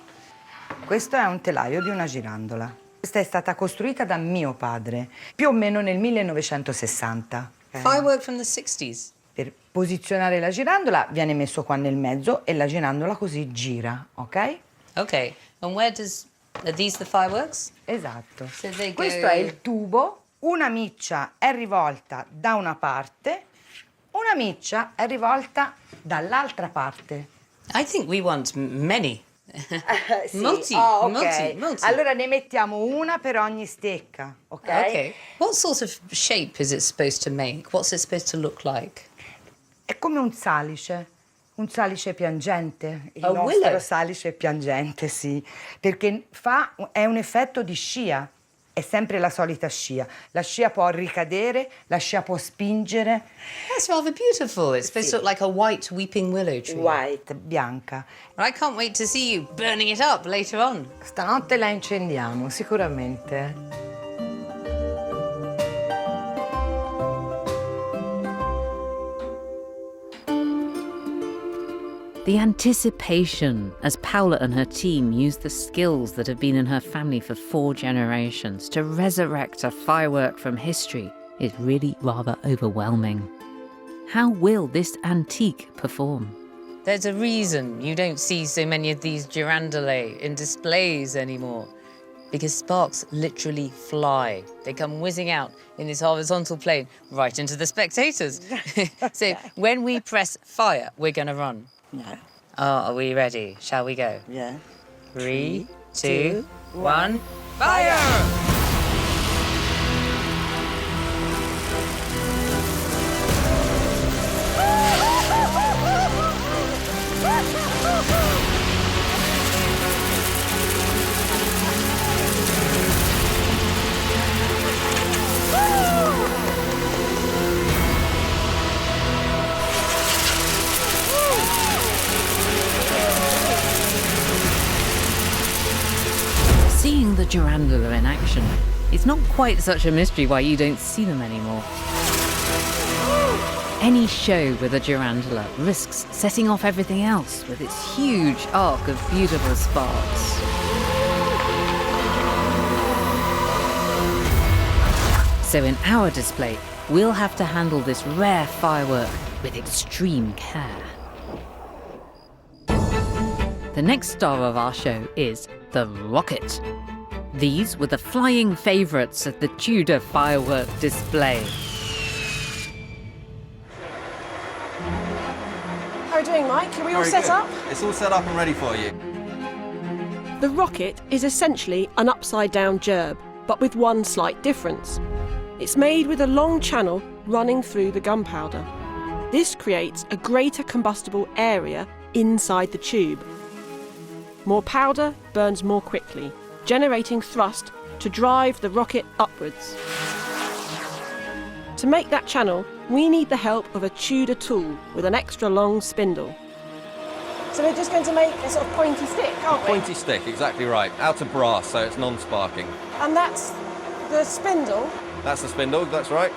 [SPEAKER 12] Questo è un telaio di una girandola. Questa è stata costruita da mio padre, più o meno nel 1960.
[SPEAKER 11] Firework from the 60s.
[SPEAKER 12] Per posizionare la girandola viene messo qua nel mezzo e la girandola così gira, ok?
[SPEAKER 11] Okay. And where are these the fireworks?
[SPEAKER 12] Esatto.
[SPEAKER 11] So they go-
[SPEAKER 12] Questo è il tubo, una miccia è rivolta da una parte, una miccia è rivolta dall'altra parte.
[SPEAKER 11] I think we want many.
[SPEAKER 12] Sì.
[SPEAKER 11] Multi,
[SPEAKER 12] Oh, ok.
[SPEAKER 11] multi.
[SPEAKER 12] Allora ne mettiamo una per ogni stecca, ok?
[SPEAKER 11] Okay. What sort of shape is it supposed to make? What's it supposed to look like?
[SPEAKER 12] È come un salice piangente, il
[SPEAKER 11] A
[SPEAKER 12] nostro
[SPEAKER 11] willow?
[SPEAKER 12] salice piangente, sì, perché è un effetto di scia, è sempre la solita scia. La scia può ricadere, la scia può spingere.
[SPEAKER 11] That's rather beautiful. It's supposed to look like a white weeping willow tree.
[SPEAKER 12] White, bianca.
[SPEAKER 11] I can't wait to see you burning it up later on.
[SPEAKER 12] Stanotte la incendiamo, sicuramente.
[SPEAKER 1] The anticipation as Paola and her team use the skills that have been in her family for 4 generations to resurrect a firework from history is really rather overwhelming. How will this antique perform?
[SPEAKER 11] There's a reason you don't see so many of these girandole in displays anymore. Because sparks literally fly. They come whizzing out in this horizontal plane right into the spectators. So when we press fire, we're going to run.
[SPEAKER 12] Yeah.
[SPEAKER 11] Are we ready? Shall we go?
[SPEAKER 12] Yeah.
[SPEAKER 11] 3, 2, 1, fire!
[SPEAKER 1] Seeing the girandola in action, it's not quite such a mystery why you don't see them anymore. Any show with a girandola risks setting off everything else with its huge arc of beautiful sparks. So in our display, we'll have to handle this rare firework with extreme care. The next star of our show is the rocket. These were the flying favourites at the Tudor firework display.
[SPEAKER 2] How are we doing, Mike? Are we all set up?
[SPEAKER 10] It's all set up and ready for you.
[SPEAKER 2] The rocket is essentially an upside-down gerb, but with one slight difference. It's made with a long channel running through the gunpowder. This creates a greater combustible area inside the tube. More powder burns more quickly, generating thrust to drive the rocket upwards. To make that channel, we need the help of a Tudor tool with an extra long spindle. So we're just going to make a sort of pointy stick, aren't we?
[SPEAKER 10] Pointy stick, exactly right. Out of brass, so it's non-sparking.
[SPEAKER 2] And that's the spindle.
[SPEAKER 10] That's the spindle, that's right.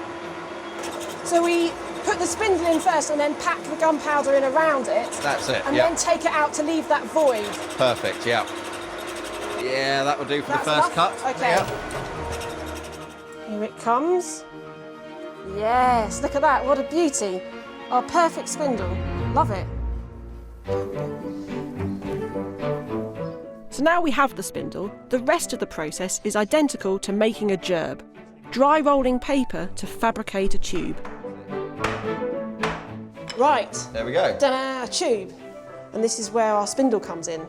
[SPEAKER 2] So we put the spindle in first and then pack the gunpowder in around it.
[SPEAKER 10] That's it,
[SPEAKER 2] And
[SPEAKER 10] yeah.
[SPEAKER 2] then take it out to leave that void.
[SPEAKER 10] Perfect, yeah. Yeah, that will do for
[SPEAKER 2] That's
[SPEAKER 10] the first
[SPEAKER 2] enough?
[SPEAKER 10] cut.
[SPEAKER 2] Okay.
[SPEAKER 10] Yeah.
[SPEAKER 2] Here it comes. Yes, look at that, what a beauty. Our perfect spindle, love it. So now we have the spindle, the rest of the process is identical to making a gerb. Dry rolling paper to fabricate a tube. Right.
[SPEAKER 10] There we go.
[SPEAKER 2] Ta-da, a tube. And this is where our spindle comes in.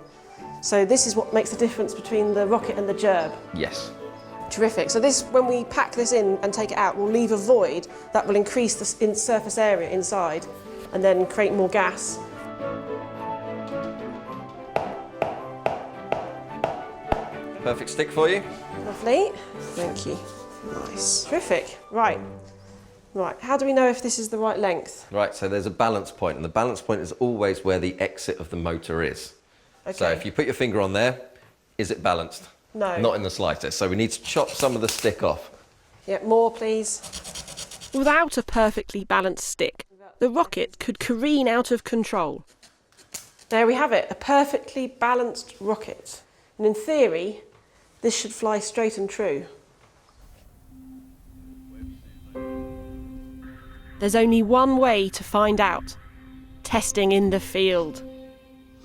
[SPEAKER 2] So this is what makes the difference between the rocket and the gerb.
[SPEAKER 10] Yes.
[SPEAKER 2] Terrific. So this, when we pack this in and take it out, we'll leave a void that will increase the surface area inside and then create more gas.
[SPEAKER 10] Perfect stick for you.
[SPEAKER 2] Lovely. Thank you. Nice. Terrific. Right. Right. How do we know if this is the right length?
[SPEAKER 10] Right, so there's a balance point, and the balance point is always where the exit of the motor is.
[SPEAKER 2] Okay.
[SPEAKER 10] So if you put your finger on there, is it balanced?
[SPEAKER 2] No.
[SPEAKER 10] Not in the slightest. So we need to chop some of the stick off.
[SPEAKER 2] Yeah, more please. Without a perfectly balanced stick, the rocket could careen out of control. There we have it, a perfectly balanced rocket. And in theory, this should fly straight and true. There's only one way to find out. Testing in the field.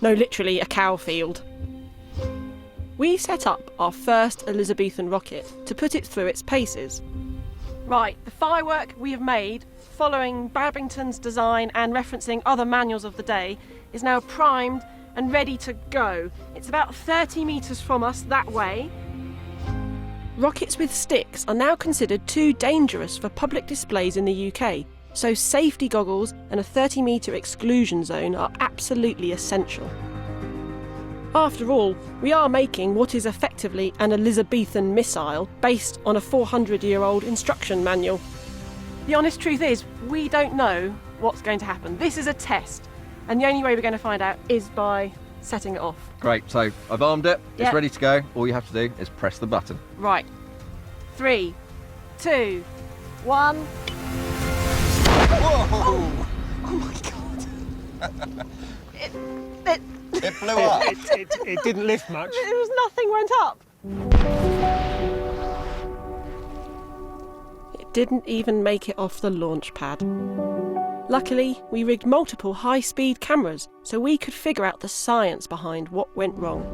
[SPEAKER 2] No, literally a cow field. We set up our first Elizabethan rocket to put it through its paces. Right, the firework we have made, following Babington's design and referencing other manuals of the day, is now primed and ready to go. It's about 30 metres from us that way. Rockets with sticks are now considered too dangerous for public displays in the UK, so safety goggles and a 30-metre exclusion zone are absolutely essential. After all, we are making what is effectively an Elizabethan missile based on a 400-year-old instruction manual. The honest truth is, we don't know what's going to happen. This is a test, and the only way we're going to find out is by setting it off.
[SPEAKER 10] Great, so I've armed it,
[SPEAKER 2] Yeah.
[SPEAKER 10] it's ready to go. All you have to do is press the button.
[SPEAKER 2] Right. 3, 2, 1.
[SPEAKER 10] Whoa!
[SPEAKER 2] Oh my God.
[SPEAKER 10] It blew up.
[SPEAKER 9] It didn't lift much.
[SPEAKER 2] It was nothing went up. It didn't even make it off the launch pad. Luckily, we rigged multiple high-speed cameras so we could figure out the science behind what went wrong.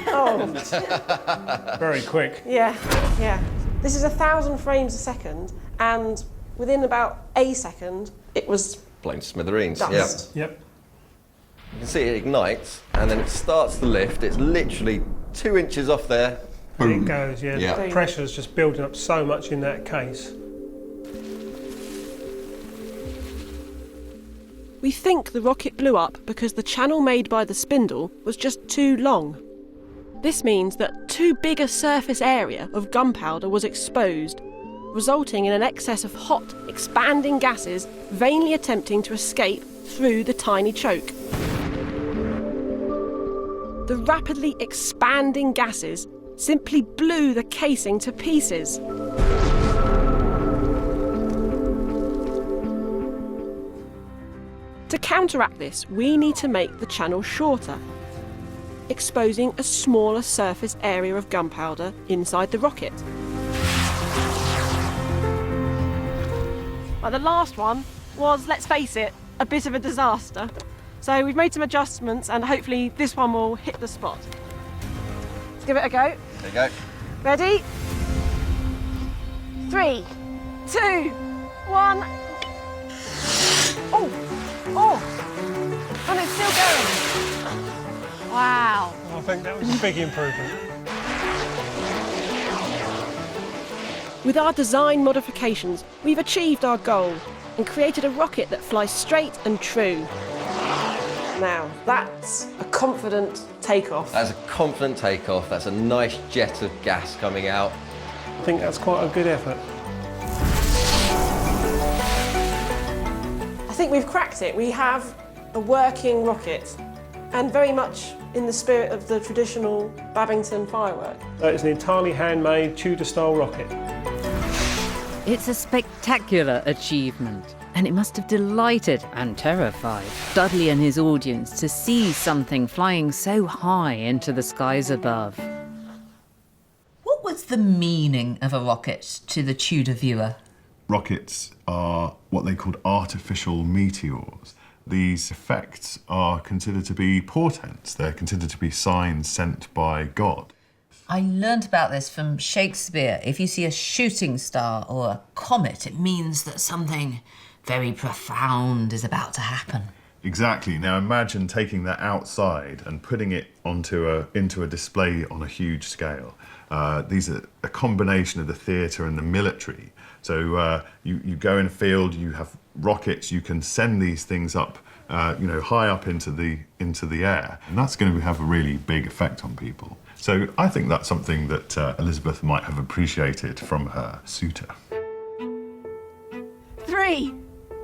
[SPEAKER 2] Oh.
[SPEAKER 9] Very quick.
[SPEAKER 2] Yeah. This is 1,000 frames a second, and within about a second, it was
[SPEAKER 10] Blown to smithereens.
[SPEAKER 2] dust.
[SPEAKER 10] Yeah.
[SPEAKER 9] Yep.
[SPEAKER 10] You can see it ignites and then it starts to lift. It's literally 2 inches off there.
[SPEAKER 9] It goes, yeah.
[SPEAKER 10] Yeah.
[SPEAKER 9] The pressure's just building up so much in that case.
[SPEAKER 2] We think the rocket blew up because the channel made by the spindle was just too long. This means that too big a surface area of gunpowder was exposed, resulting in an excess of hot, expanding gases vainly attempting to escape through the tiny choke. The rapidly expanding gases simply blew the casing to pieces. To counteract this, we need to make the channel shorter, exposing a smaller surface area of gunpowder inside the rocket. Well, the last one was, let's face it, a bit of a disaster. So we've made some adjustments and hopefully this one will hit the spot. Let's give it a go.
[SPEAKER 10] There you go.
[SPEAKER 2] Ready? 3, 2, 1. Oh! And it's still going. Wow.
[SPEAKER 9] I think that was a big improvement.
[SPEAKER 2] With our design modifications, we've achieved our goal and created a rocket that flies straight and true. Now, that's a confident takeoff.
[SPEAKER 10] That's a confident takeoff. That's a nice jet of gas coming out.
[SPEAKER 9] think that's quite a good effort.
[SPEAKER 2] I think we've cracked it. We have a working rocket, and very much in the spirit of the traditional Babington firework.
[SPEAKER 9] It's an entirely handmade Tudor-style rocket.
[SPEAKER 1] It's a spectacular achievement, and it must have delighted and terrified Dudley and his audience to see something flying so high into the skies above.
[SPEAKER 13] What was the meaning of a rocket to the Tudor viewer?
[SPEAKER 6] Rockets are what they called artificial meteors. These effects are considered to be portents. They're considered to be signs sent by God.
[SPEAKER 13] I learnt about this from Shakespeare. If you see a shooting star or a comet, it means that something very profound is about to happen.
[SPEAKER 6] Exactly. Now imagine taking that outside and putting it into a display on a huge scale. These are a combination of the theatre and the military. So you go in a field, you have rockets, you can send these things up, high up into the air, and that's going to have a really big effect on people. So I think that's something that Elizabeth might have appreciated from her suitor.
[SPEAKER 2] 3,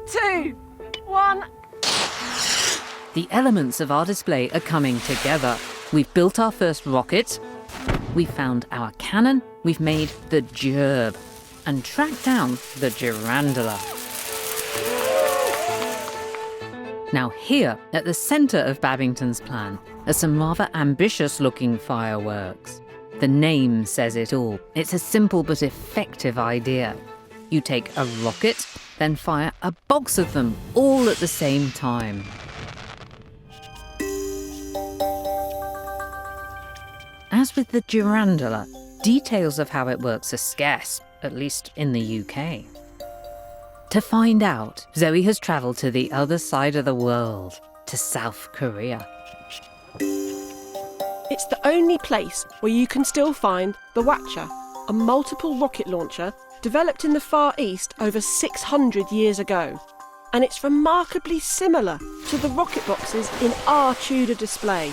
[SPEAKER 2] 2, 1.
[SPEAKER 1] The elements of our display are coming together. We've built our first rocket, we've found our cannon, we've made the gerb, and tracked down the girandula. Now here, at the centre of Babington's plan, are some rather ambitious-looking fireworks. The name says it all. It's a simple but effective idea. You take a rocket, then fire a box of them, all at the same time. As with the girandula, details of how it works are scarce, at least in the UK. To find out, Zoe has travelled to the other side of the world, to South Korea.
[SPEAKER 2] It's the only place where you can still find the Watcher, a multiple rocket launcher developed in the Far East over 600 years ago. And it's remarkably similar to the rocket boxes in our Tudor display.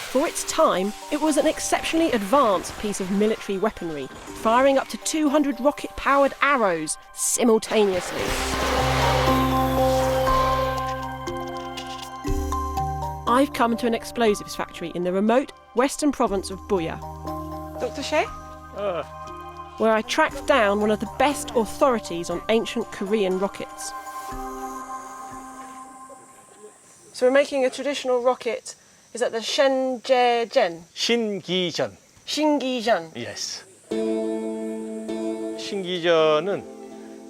[SPEAKER 2] For its time, it was an exceptionally advanced piece of military weaponry, firing up to 200 rocket-powered arrows simultaneously. I've come to an explosives factory in the remote western province of Buya. Dr. Shea? Where I tracked down one of the best authorities on ancient Korean rockets. So we're making a traditional rocket. Is that the Shenjejen?
[SPEAKER 14] 신기전.
[SPEAKER 2] Shingijeon.
[SPEAKER 14] Yes. 신기전은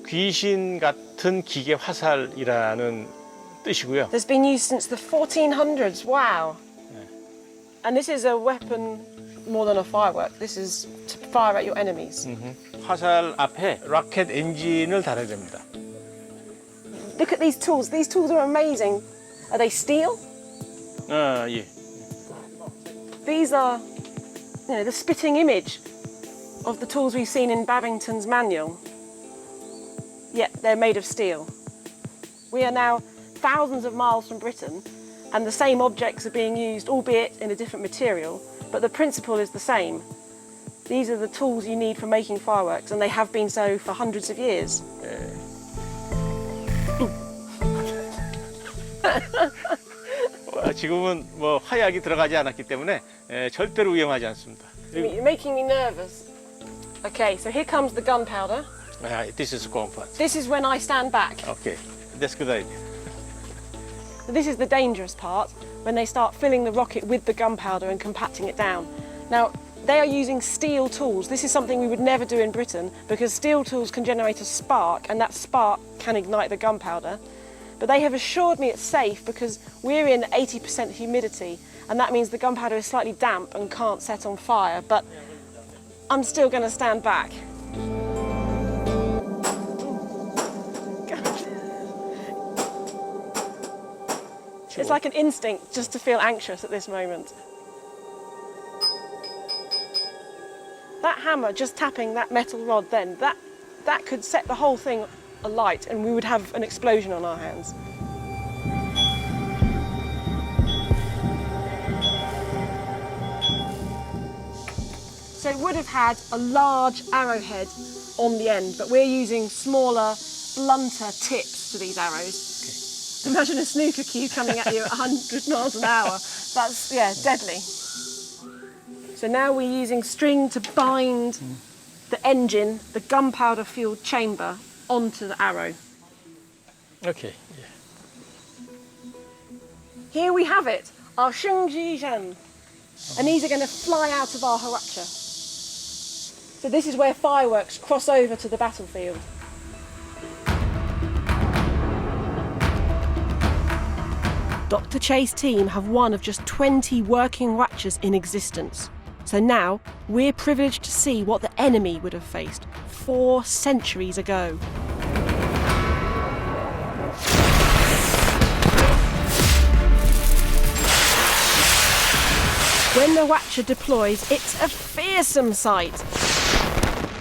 [SPEAKER 14] 귀신 같은 기계 화살이라는 뜻이고요.
[SPEAKER 2] There's been used since the 1400s. Wow. And this is a weapon more than a firework. This is to fire at your enemies.
[SPEAKER 14] 화살 앞에 로켓 엔진을 달아야 됩니다.
[SPEAKER 2] Look at these tools. These tools are amazing. Are they steel?
[SPEAKER 14] 예.
[SPEAKER 2] These are, the spitting image of the tools we've seen in Babington's manual. Yet they're made of steel. We are now thousands of miles from Britain, and the same objects are being used, albeit in a different material, but the principle is the same. These are the tools you need for making fireworks, and they have been so for hundreds of years.
[SPEAKER 14] 지금은 뭐 화약이 들어가지 않았기 때문에 절대로 위험하지 않습니다.
[SPEAKER 2] You're making me nervous. Okay, so here comes the gunpowder.
[SPEAKER 14] This is gunpowder.
[SPEAKER 2] This is when I stand back.
[SPEAKER 14] Okay, that's a good idea.
[SPEAKER 2] This is the dangerous part, when they start filling the rocket with the gunpowder and compacting it down. Now, they are using steel tools. This is something we would never do in Britain, because steel tools can generate a spark, and that spark can ignite the gunpowder. But they have assured me it's safe because we're in 80% humidity, and that means the gunpowder is slightly damp and can't set on fire, but I'm still going to stand back. It's like an instinct just to feel anxious at this moment. That hammer just tapping that metal rod then, that could set the whole thing alight and we would have an explosion on our hands. So So it would have had a large arrowhead on the end, but we're using smaller, blunter tips to these arrows. Okay. Imagine a snooker cue coming at you at 100 miles an hour. That's, yeah, deadly. So now we're using string to bind the engine, the gunpowder-fueled chamber, onto the arrow.
[SPEAKER 14] Okay.
[SPEAKER 2] Here we have it, our Shengjijan. And these are going to fly out of our Huacha. So this is where fireworks cross over to the battlefield. Dr. Chay's team have one of just 20 working Huachas in existence. So now we're privileged to see what the enemy would have faced 4 centuries ago. When the Huacha deploys, it's a fearsome sight.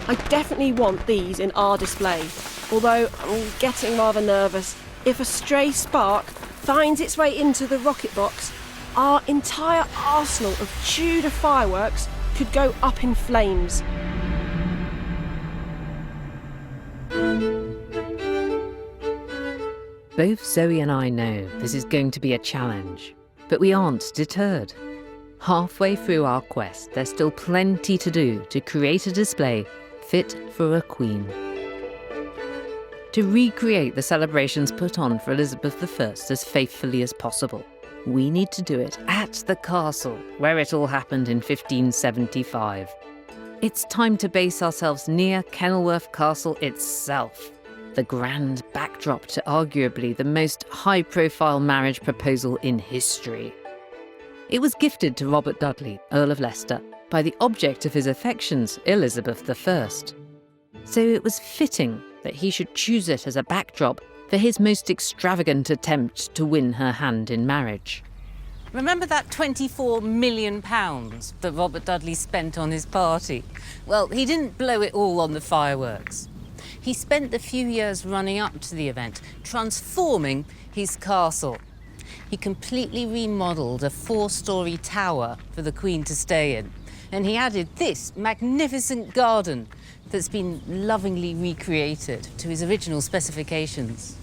[SPEAKER 2] I definitely want these in our display, although I'm getting rather nervous. If a stray spark finds its way into the rocket box, our entire arsenal of Tudor fireworks could go up in flames.
[SPEAKER 1] Both Zoe and I know this is going to be a challenge, but we aren't deterred. Halfway through our quest, there's still plenty to do to create a display fit for a queen. To recreate the celebrations put on for Elizabeth I as faithfully as possible, we need to do it at the castle, where it all happened in 1575. It's time to base ourselves near Kenilworth Castle itself, the grand backdrop to arguably the most high-profile marriage proposal in history. It was gifted to Robert Dudley, Earl of Leicester, by the object of his affections, Elizabeth I. So it was fitting that he should choose it as a backdrop for his most extravagant attempt to win her hand in marriage.
[SPEAKER 11] Remember that £24 million that Robert Dudley spent on his party? Well, he didn't blow it all on the fireworks. He spent the few years running up to the event transforming his castle. He completely remodelled a 4-storey tower for the Queen to stay in. And he added this magnificent garden that's been lovingly recreated to his original specifications.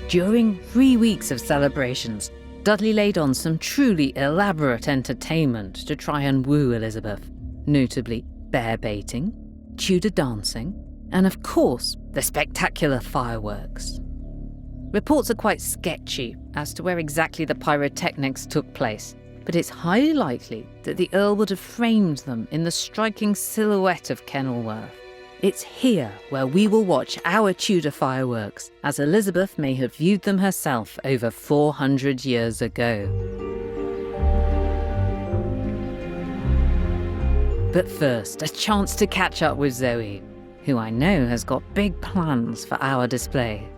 [SPEAKER 1] During 3 weeks of celebrations, Dudley laid on some truly elaborate entertainment to try and woo Elizabeth, notably bear baiting, Tudor dancing, and of course, the spectacular fireworks. Reports are quite sketchy as to where exactly the pyrotechnics took place, but it's highly likely that the Earl would have framed them in the striking silhouette of Kenilworth. It's here where we will watch our Tudor fireworks, as Elizabeth may have viewed them herself over 400 years ago. But first, a chance to catch up with Zoe, who I know has got big plans for our display.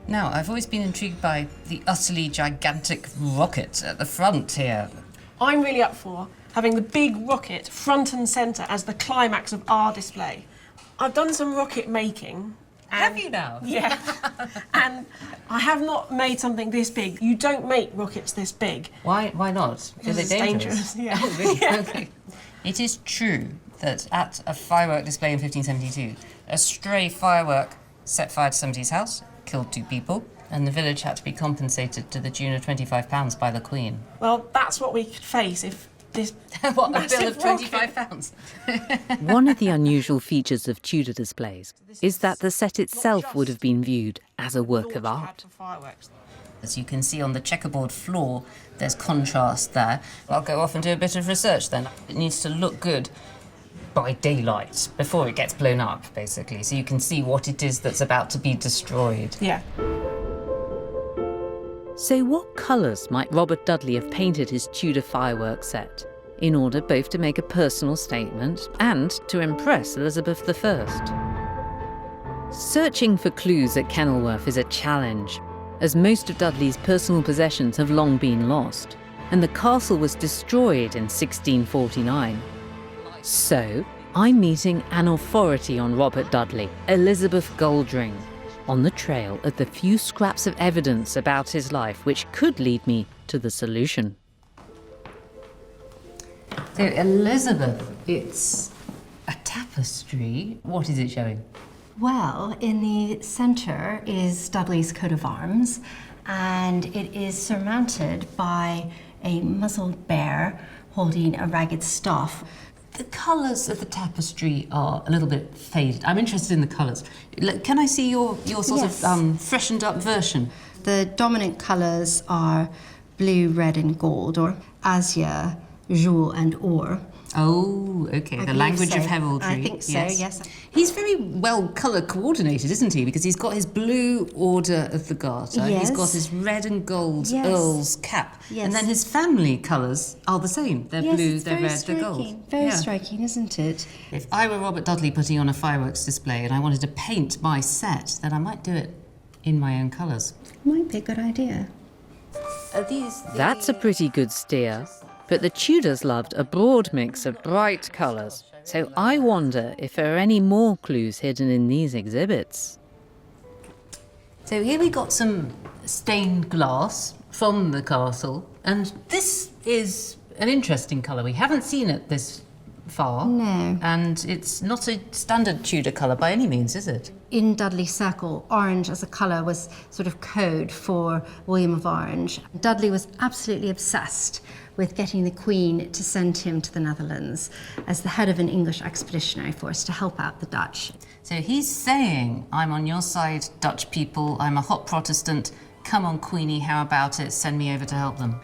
[SPEAKER 11] Now, I've always been intrigued by the utterly gigantic rocket at the front here.
[SPEAKER 2] I'm really up for having the big rocket front and centre as the climax of our display. I've done some rocket making.
[SPEAKER 11] Have you now?
[SPEAKER 2] Yeah. And I have not made something this big. You don't make rockets this big.
[SPEAKER 11] Why not?
[SPEAKER 2] Because it's dangerous. Yeah.
[SPEAKER 11] Oh, really?
[SPEAKER 2] Yeah.
[SPEAKER 11] Okay. It is true that at a firework display in 1572, a stray firework set fire to somebody's house, killed 2 people, and the village had to be compensated to the tune of £25 by the Queen.
[SPEAKER 2] Well, that's what we could face if this
[SPEAKER 11] what, a bill of
[SPEAKER 2] rocket.
[SPEAKER 11] £25?
[SPEAKER 1] One of the unusual features of Tudor displays is that the set itself would have been viewed as a work of art.
[SPEAKER 11] As you can see on the checkerboard floor, there's contrast there. I'll go off and do a bit of research then. It needs to look good by daylight, before it gets blown up, basically, so you can see what it is that's about to be destroyed.
[SPEAKER 2] Yeah.
[SPEAKER 1] So what colours might Robert Dudley have painted his Tudor fireworks set, in order both to make a personal statement and to impress Elizabeth I? Searching for clues at Kenilworth is a challenge, as most of Dudley's personal possessions have long been lost, and the castle was destroyed in 1649. So, I'm meeting an authority on Robert Dudley, Elizabeth Goldring, on the trail of the few scraps of evidence about his life which could lead me to the solution.
[SPEAKER 3] So, Elizabeth, it's a tapestry. What is it showing?
[SPEAKER 15] Well, in the centre is Dudley's coat of arms, and it is surmounted by a muzzled bear holding a ragged staff.
[SPEAKER 3] The colours of the tapestry are a little bit faded. I'm interested in the colours. Can I see your sort of freshened up version?
[SPEAKER 15] The dominant colours are blue, red and gold, or azure, jewel and or.
[SPEAKER 3] Oh, okay. The language of heraldry.
[SPEAKER 15] I think so, yes.
[SPEAKER 3] He's very well colour coordinated, isn't he? Because he's got his blue Order of the Garter,
[SPEAKER 15] Yes.
[SPEAKER 3] he's got his red and gold
[SPEAKER 15] Yes.
[SPEAKER 3] Earl's cap,
[SPEAKER 15] Yes.
[SPEAKER 3] and then his family colours are the same. They're
[SPEAKER 15] Yes,
[SPEAKER 3] blue,
[SPEAKER 15] it's
[SPEAKER 3] they're
[SPEAKER 15] very
[SPEAKER 3] red, they're gold.
[SPEAKER 15] striking. Very striking, isn't it?
[SPEAKER 3] If I were Robert Dudley putting on a fireworks display and I wanted to paint my set, then I might do it in my own colours.
[SPEAKER 15] Might be a good idea.
[SPEAKER 3] Are these
[SPEAKER 1] That's a pretty good steer. But the Tudors loved a broad mix of bright colours, so I wonder if there are any more clues hidden in these exhibits.
[SPEAKER 3] So here we got some stained glass from the castle, and this is an interesting colour. We haven't seen it this far.
[SPEAKER 15] No.
[SPEAKER 3] And it's not a standard Tudor colour by any means, is it?
[SPEAKER 15] In Dudley Circle, orange as a colour was sort of code for William of Orange. Dudley was absolutely obsessed with getting the Queen to send him to the Netherlands as the head of an English expeditionary force to help out the Dutch.
[SPEAKER 3] So he's saying, I'm on your side, Dutch people, I'm a hot Protestant, come on Queenie, how about it, send me over to help them.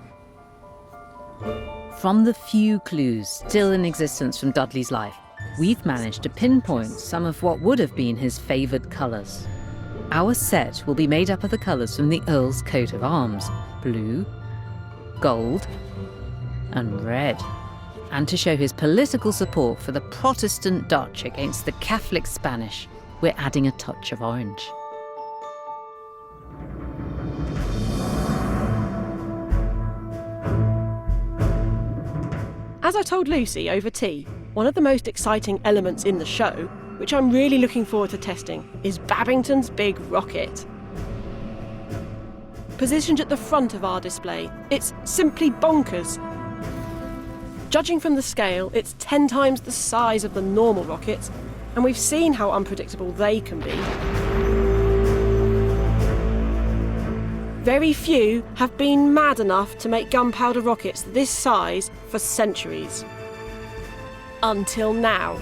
[SPEAKER 1] From the few clues still in existence from Dudley's life, we've managed to pinpoint some of what would have been his favoured colours. Our set will be made up of the colours from the Earl's coat of arms: blue, gold and red. And to show his political support for the Protestant Dutch against the Catholic Spanish, we're adding a touch of orange.
[SPEAKER 2] As I told Lucy over tea, one of the most exciting elements in the show, which I'm really looking forward to testing, is Babington's big rocket. Positioned at the front of our display, it's simply bonkers. Judging from the scale, it's 10 times the size of the normal rockets, and we've seen how unpredictable they can be. Very few have been mad enough to make gunpowder rockets this size for centuries. Until now.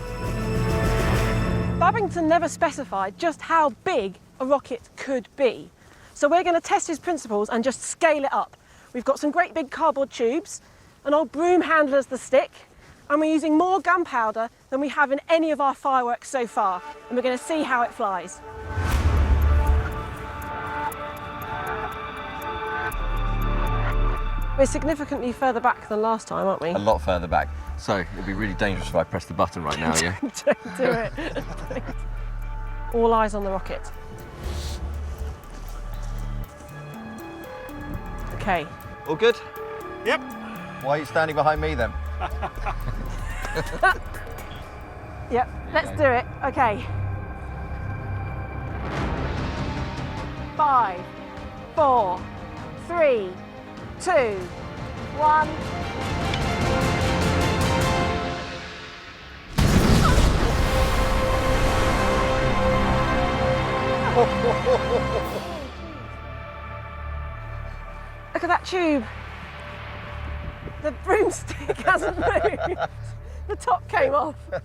[SPEAKER 2] Babington never specified just how big a rocket could be. So we're going to test his principles and just scale it up. We've got some great big cardboard tubes, an old broom handle as the stick, and we're using more gunpowder than we have in any of our fireworks so far. And we're going to see how it flies. We're significantly further back than last time, aren't we?
[SPEAKER 10] A lot further back. So it'd be really dangerous if I press the button right now, yeah?
[SPEAKER 2] Don't do it. All eyes on the rocket. Okay.
[SPEAKER 10] All good?
[SPEAKER 9] Yep.
[SPEAKER 10] Why are you standing behind me then?
[SPEAKER 2] Yep, let's do it. Okay. 5, 4, 3, 2, 1. Look at that tube. The broomstick hasn't moved. The top came off.
[SPEAKER 9] You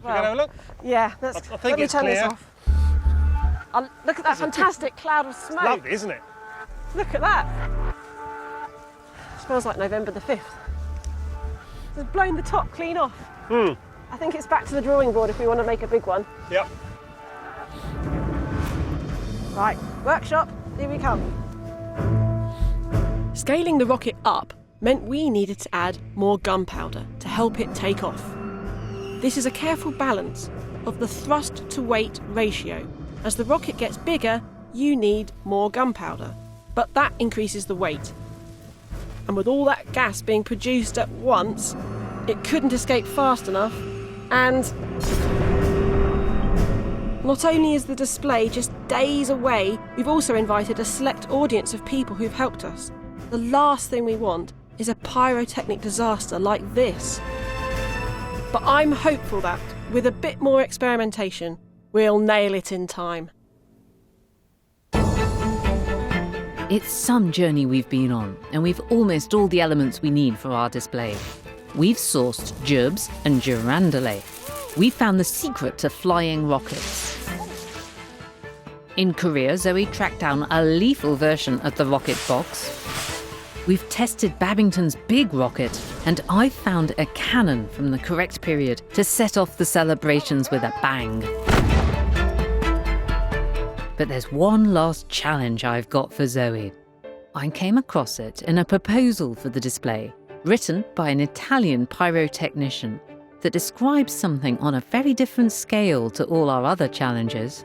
[SPEAKER 9] gonna have a look?
[SPEAKER 2] Yeah,
[SPEAKER 9] I think
[SPEAKER 2] let me
[SPEAKER 9] it's
[SPEAKER 2] turn this
[SPEAKER 9] clear.
[SPEAKER 2] off. Look at that fantastic cloud of smoke.
[SPEAKER 9] Lovely, isn't it?
[SPEAKER 2] Look at that. Smells like November the 5th. It's blown the top clean off. I think it's back to the drawing board if we want to make a big one.
[SPEAKER 9] Yep.
[SPEAKER 2] Right, workshop, here we come. Scaling the rocket up meant we needed to add more gunpowder to help it take off. This is a careful balance of the thrust to weight ratio. As the rocket gets bigger, you need more gunpowder, but that increases the weight. And with all that gas being produced at once, it couldn't escape fast enough, and not only is the display just days away, we've also invited a select audience of people who've helped us. The last thing we want is a pyrotechnic disaster like this. But I'm hopeful that, with a bit more experimentation, we'll nail it in time.
[SPEAKER 1] It's some journey we've been on, and we've almost all the elements we need for our display. We've sourced gerbs and girandole. We've found the secret to flying rockets. In Korea, Zoe tracked down a lethal version of the rocket box. We've tested Babington's big rocket, and I've found a cannon from the correct period to set off the celebrations with a bang. But there's one last challenge I've got for Zoe. I came across it in a proposal for the display, written by an Italian pyrotechnician, that describes something on a very different scale to all our other challenges.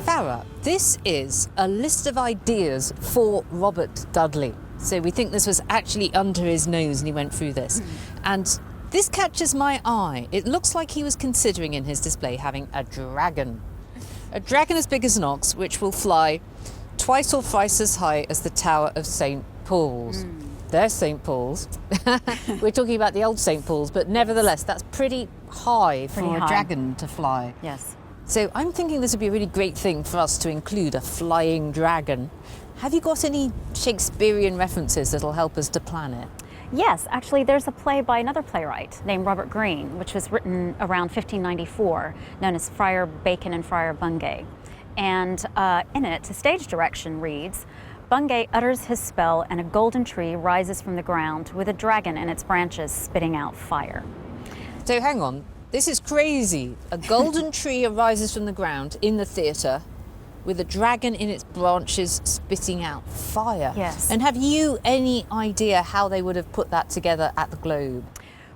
[SPEAKER 3] Farah, this is a list of ideas for Robert Dudley. So we think this was actually under his nose and he went through this. And this catches my eye. It looks like he was considering in his display having a dragon. A dragon as big as an ox, which will fly twice or thrice as high as the Tower of St. Paul's. There's St. Paul's. We're talking about the old St. Paul's, but nevertheless, that's pretty high for a dragon to fly.
[SPEAKER 5] Yes.
[SPEAKER 3] So I'm thinking this would be a really great thing for us to include a flying dragon. Have you got any Shakespearean references that'll help us to plan it?
[SPEAKER 5] Yes, actually there's a play by another playwright named Robert Greene, which was written around 1594, known as Friar Bacon and Friar Bungay. And in it, the stage direction reads, Bungay utters his spell and a golden tree rises from the ground with a dragon in its branches spitting out fire.
[SPEAKER 3] So hang on, this is crazy. A golden tree arises from the ground in the theatre with a dragon in its branches spitting out fire.
[SPEAKER 5] Yes.
[SPEAKER 3] And have you any idea how they would have put that together at the Globe?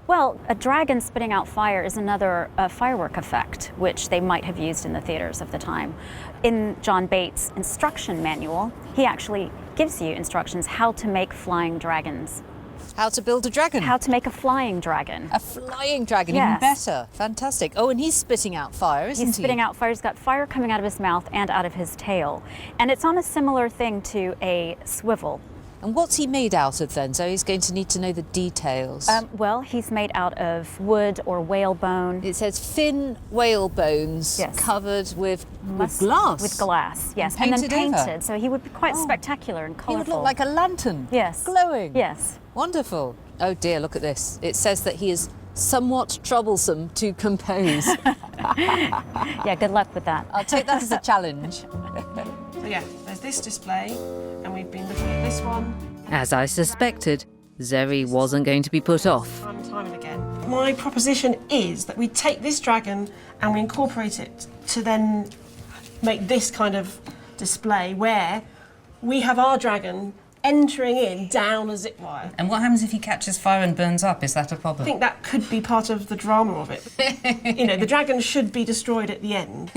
[SPEAKER 5] Well, a dragon spitting out fire is another firework effect, which they might have used in the theaters of the time. In John Bates' instruction manual, he actually gives you instructions how to make flying dragons.
[SPEAKER 3] How to build a dragon?
[SPEAKER 5] How to make a flying dragon.
[SPEAKER 3] A flying dragon,
[SPEAKER 5] yes.
[SPEAKER 3] Even better. Fantastic. Oh, and he's spitting out fire, isn't he?
[SPEAKER 5] He's spitting out fire. He's got fire coming out of his mouth and out of his tail. And it's on a similar thing to a swivel.
[SPEAKER 3] And what's he made out of then? So he's going to need to know the details.
[SPEAKER 5] Well, he's made out of wood or whalebone.
[SPEAKER 3] It says thin whale bones,
[SPEAKER 5] yes,
[SPEAKER 3] covered with glass.
[SPEAKER 5] With glass, yes. And then painted. So he would be quite spectacular and colourful.
[SPEAKER 3] He would look like a lantern.
[SPEAKER 5] Yes.
[SPEAKER 3] Glowing.
[SPEAKER 5] Yes.
[SPEAKER 3] Wonderful. Oh dear, look at this. It says that he is somewhat troublesome to compose.
[SPEAKER 5] Yeah, good luck with that.
[SPEAKER 3] I'll take that as a challenge.
[SPEAKER 2] So yeah, there's this display, and we've been looking at this one.
[SPEAKER 1] As I suspected, Zoe wasn't going to be put off.
[SPEAKER 2] Time and time and again. My proposition is that we take this dragon and we incorporate it to then make this kind of display where we have our dragon entering in down a zip wire.
[SPEAKER 11] And what happens if he catches fire and burns up? Is that a problem?
[SPEAKER 2] I think that could be part of the drama of it. You know, the dragon should be destroyed at the end.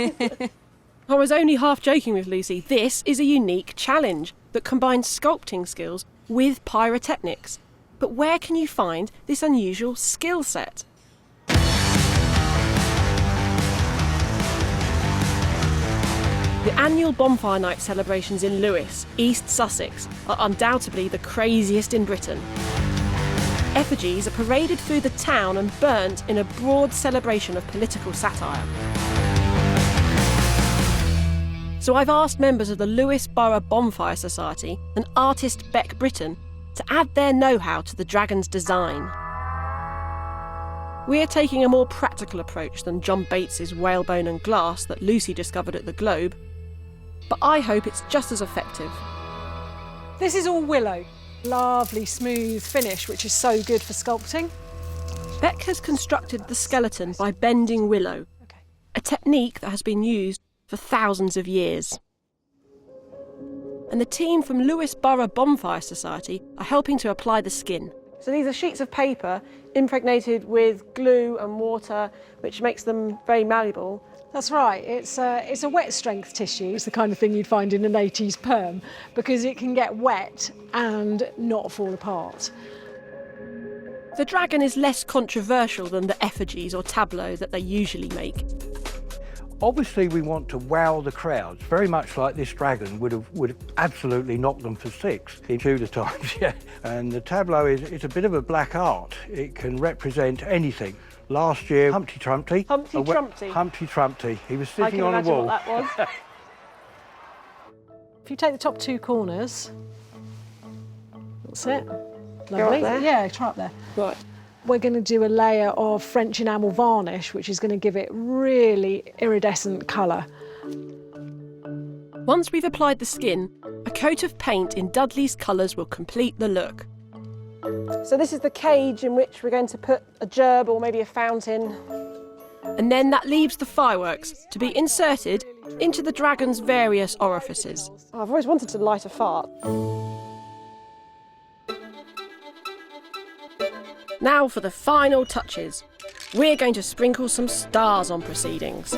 [SPEAKER 2] I was only half joking with Lucy. This is a unique challenge that combines sculpting skills with pyrotechnics. But where can you find this unusual skill set? The annual Bonfire Night celebrations in Lewes, East Sussex, are undoubtedly the craziest in Britain. Effigies are paraded through the town and burnt in a broad celebration of political satire. So I've asked members of the Lewes Borough Bonfire Society and artist Beck Britton to add their know-how to the dragon's design. We are taking a more practical approach than John Bates's whalebone and glass that Lucy discovered at the Globe, but I hope it's just as effective.
[SPEAKER 16] This is all willow. Lovely, smooth finish, which is so good for sculpting.
[SPEAKER 2] Beck has constructed the skeleton by bending willow, a technique that has been used for thousands of years. And the team from Lewes Borough Bonfire Society are helping to apply the skin. So these are sheets of paper impregnated with glue and water, which makes them very malleable.
[SPEAKER 16] That's right, it's a wet strength tissue. It's the kind of thing you'd find in an 80s perm because it can get wet and not fall apart.
[SPEAKER 2] The dragon is less controversial than the effigies or tableaux that they usually make.
[SPEAKER 17] Obviously, we want to wow the crowds, very much like this dragon would have absolutely knocked them for 6 in Tudor times, yeah. And the tableau it's a bit of a black art. It can represent anything. Last year, Humpty Trumpty.
[SPEAKER 2] Humpty Trumpty?
[SPEAKER 17] Humpty Trumpty. He was
[SPEAKER 2] I
[SPEAKER 17] sitting
[SPEAKER 2] can
[SPEAKER 17] on a
[SPEAKER 2] imagine
[SPEAKER 17] wall.
[SPEAKER 2] what that was.
[SPEAKER 16] If you take the top 2 corners, that's it.
[SPEAKER 2] Go up
[SPEAKER 16] Lovely.
[SPEAKER 2] there?
[SPEAKER 16] Yeah, try up there.
[SPEAKER 2] Right.
[SPEAKER 16] We're going to do a layer of French enamel varnish, which is going to give it really iridescent colour.
[SPEAKER 2] Once we've applied the skin, a coat of paint in Dudley's colours will complete the look. So this is the cage in which we're going to put a gerb or maybe a fountain. And then that leaves the fireworks to be inserted into the dragon's various orifices. Oh, I've always wanted to light a fart. Now for the final touches. We're going to sprinkle some stars on proceedings.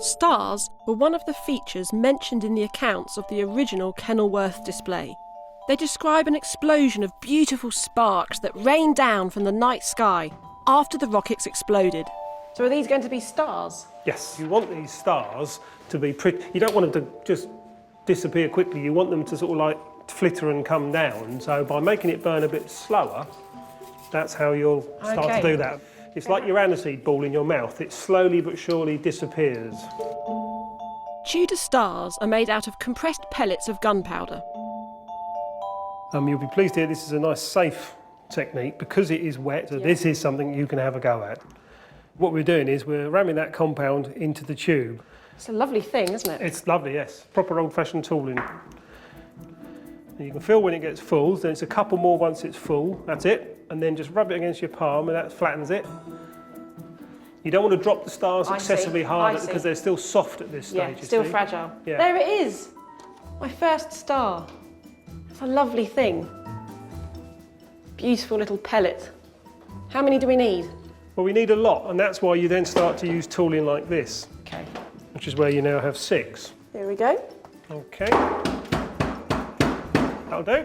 [SPEAKER 2] Stars were one of the features mentioned in the accounts of the original Kenilworth display. They describe an explosion of beautiful sparks that rained down from the night sky after the rockets exploded. So are these going to be stars?
[SPEAKER 9] Yes, you want these stars to be pretty. You don't want them to just disappear quickly. You want them to sort of like flitter and come down. So by making it burn a bit slower, that's how you'll start to do that. It's like your aniseed ball in your mouth. It slowly but surely disappears.
[SPEAKER 2] Tudor stars are made out of compressed pellets of gunpowder.
[SPEAKER 9] You'll be pleased to hear this is a nice safe technique because it is wet. So this is something you can have a go at. What we're doing is we're ramming that compound into the tube.
[SPEAKER 2] It's a lovely thing, isn't it?
[SPEAKER 9] It's lovely, yes. Proper old-fashioned tooling. And you can feel when it gets full, then it's a couple more once it's full, that's it. And then just rub it against your palm and that flattens it. You don't want to drop the stars excessively hard because they're still soft at this stage.
[SPEAKER 2] Yeah, still fragile.
[SPEAKER 9] Yeah.
[SPEAKER 2] There it is! My first star. It's a lovely thing. Beautiful little pellet. How many do we need?
[SPEAKER 9] Well, we need a lot, and that's why you then start to use tooling like this.
[SPEAKER 2] Okay.
[SPEAKER 9] Which is where you now have 6.
[SPEAKER 2] Here we go.
[SPEAKER 9] Okay. That'll do.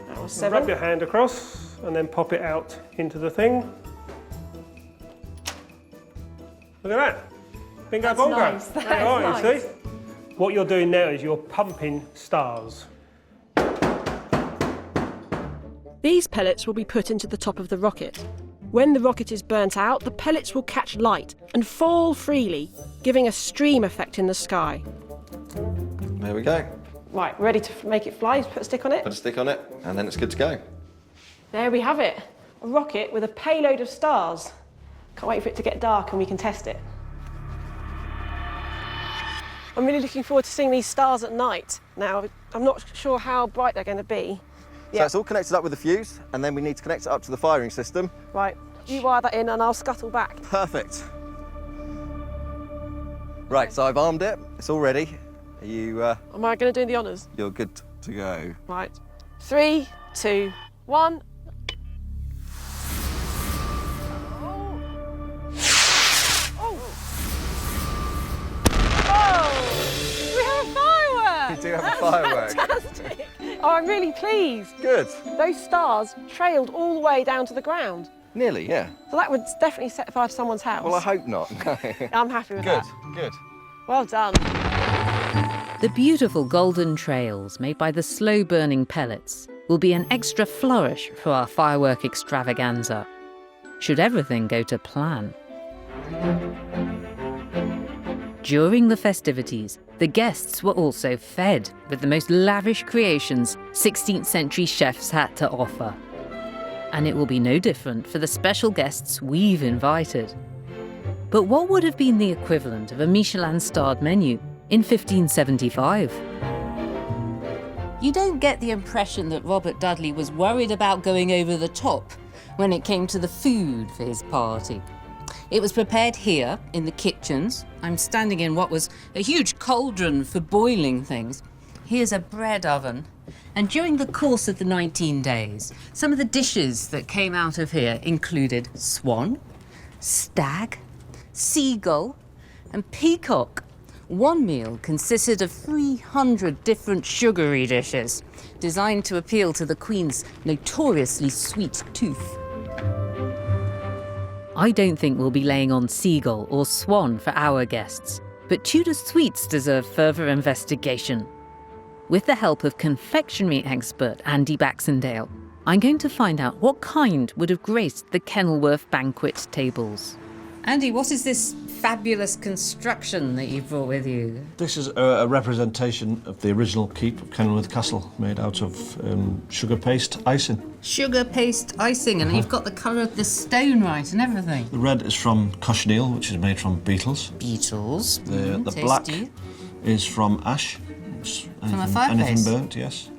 [SPEAKER 2] That was 7.
[SPEAKER 9] Rub your hand across and then pop it out into the thing. Look at that. Bingo
[SPEAKER 2] That's
[SPEAKER 9] bongo.
[SPEAKER 2] nice. That
[SPEAKER 9] There you are,
[SPEAKER 2] is
[SPEAKER 9] you
[SPEAKER 2] nice.
[SPEAKER 9] see? What you're doing now is you're pumping stars.
[SPEAKER 2] These pellets will be put into the top of the rocket. When the rocket is burnt out, the pellets will catch light and fall freely, giving a stream effect in the sky.
[SPEAKER 10] There we go.
[SPEAKER 2] Right, ready to make it fly? Put a stick on it?
[SPEAKER 10] Put a stick on it, and then it's good to go.
[SPEAKER 2] There we have it. A rocket with a payload of stars. Can't wait for it to get dark and we can test it. I'm really looking forward to seeing these stars at night. Now, I'm not sure how bright they're going to be.
[SPEAKER 10] So it's all connected up with the fuse, and then we need to connect it up to the firing system.
[SPEAKER 2] Right, you wire that in and I'll scuttle back.
[SPEAKER 10] Perfect. Right, so I've armed it. It's all ready. Are you...
[SPEAKER 2] Am I going to do the honours?
[SPEAKER 10] You're good to go.
[SPEAKER 2] Right. 3, 2, 1. We have a firework!
[SPEAKER 10] You do have a firework.
[SPEAKER 2] Fantastic! Oh, I'm really pleased.
[SPEAKER 10] Good.
[SPEAKER 2] Those stars trailed all the way down to the ground.
[SPEAKER 10] Nearly, yeah.
[SPEAKER 2] So that would definitely set fire to someone's house.
[SPEAKER 10] Well, I hope not.
[SPEAKER 2] I'm happy with that.
[SPEAKER 10] Good.
[SPEAKER 2] Well done.
[SPEAKER 1] The beautiful golden trails made by the slow-burning pellets will be an extra flourish for our firework extravaganza, should everything go to plan. During the festivities, the guests were also fed with the most lavish creations 16th century chefs had to offer. And it will be no different for the special guests we've invited. But what would have been the equivalent of a Michelin-starred menu in 1575?
[SPEAKER 11] You don't get the impression that Robert Dudley was worried about going over the top when it came to the food for his party. It was prepared here in the kitchens. I'm standing in what was a huge cauldron for boiling things. Here's a bread oven. And during the course of the 19 days, some of the dishes that came out of here included swan, stag, seagull, and peacock. One meal consisted of 300 different sugary dishes, designed to appeal to the Queen's notoriously sweet tooth.
[SPEAKER 1] I don't think we'll be laying on seagull or swan for our guests, but Tudor sweets deserve further investigation. With the help of confectionery expert Andy Baxendale, I'm going to find out what kind would have graced the Kenilworth banquet tables.
[SPEAKER 3] Andy, what is this fabulous construction that you've brought with you?
[SPEAKER 18] This is a representation of the original keep of Kenilworth Castle, made out of sugar paste icing.
[SPEAKER 3] Sugar paste icing, and you've got the colour of the stone right and everything.
[SPEAKER 18] The red is from cochineal, which is made from beetles.
[SPEAKER 3] Beetles.
[SPEAKER 18] The black is from ash.
[SPEAKER 3] From a fireplace?
[SPEAKER 18] Anything burnt, yes.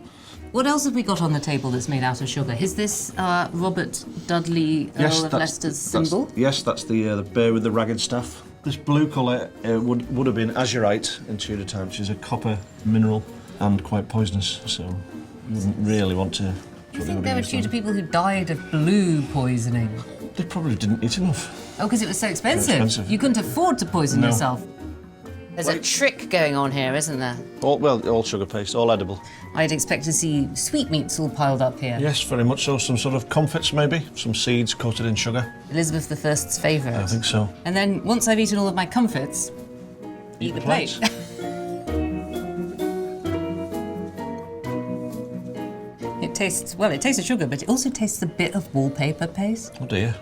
[SPEAKER 3] What else have we got on the table that's made out of sugar? Is this Robert Dudley, Earl of Leicester's symbol?
[SPEAKER 18] Yes, that's the bear with the ragged staff. This blue colour would have been azurite in Tudor times, which is a copper mineral and quite poisonous, so you wouldn't really want to...
[SPEAKER 3] I think there were Tudor people who died of blue poisoning.
[SPEAKER 18] They probably didn't eat enough.
[SPEAKER 3] Oh, because it was so expensive.
[SPEAKER 18] Expensive.
[SPEAKER 3] You couldn't afford to poison
[SPEAKER 18] No.
[SPEAKER 3] yourself. There's a trick going on here, isn't there?
[SPEAKER 18] All sugar paste, all edible.
[SPEAKER 3] I'd expect to see sweetmeats all piled up here.
[SPEAKER 18] Yes, very much so. Some sort of comfits, maybe. Some seeds coated in sugar.
[SPEAKER 3] Elizabeth I's favourite.
[SPEAKER 18] I think so.
[SPEAKER 3] And then, once I've eaten all of my comfits, eat the plate. It tastes of sugar, but it also tastes a bit of wallpaper paste.
[SPEAKER 18] Oh dear.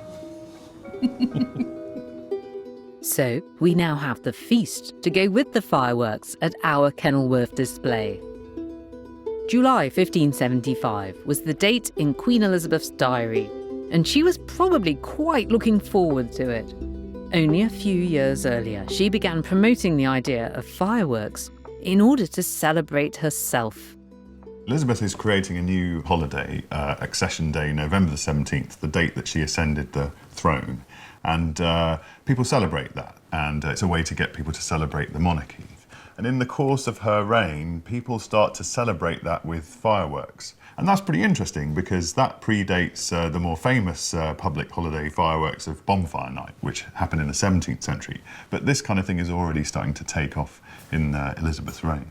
[SPEAKER 1] So, we now have the feast to go with the fireworks at our Kenilworth display. July 1575 was the date in Queen Elizabeth's diary, and she was probably quite looking forward to it. Only a few years earlier, she began promoting the idea of fireworks in order to celebrate herself.
[SPEAKER 6] Elizabeth is creating a new holiday, Accession Day, November the 17th, the date that she ascended the throne. And people celebrate that, and it's a way to get people to celebrate the monarchy. And in the course of her reign, people start to celebrate that with fireworks. And that's pretty interesting because that predates the more famous public holiday fireworks of Bonfire Night, which happened in the 17th century. But this kind of thing is already starting to take off in Elizabeth's reign.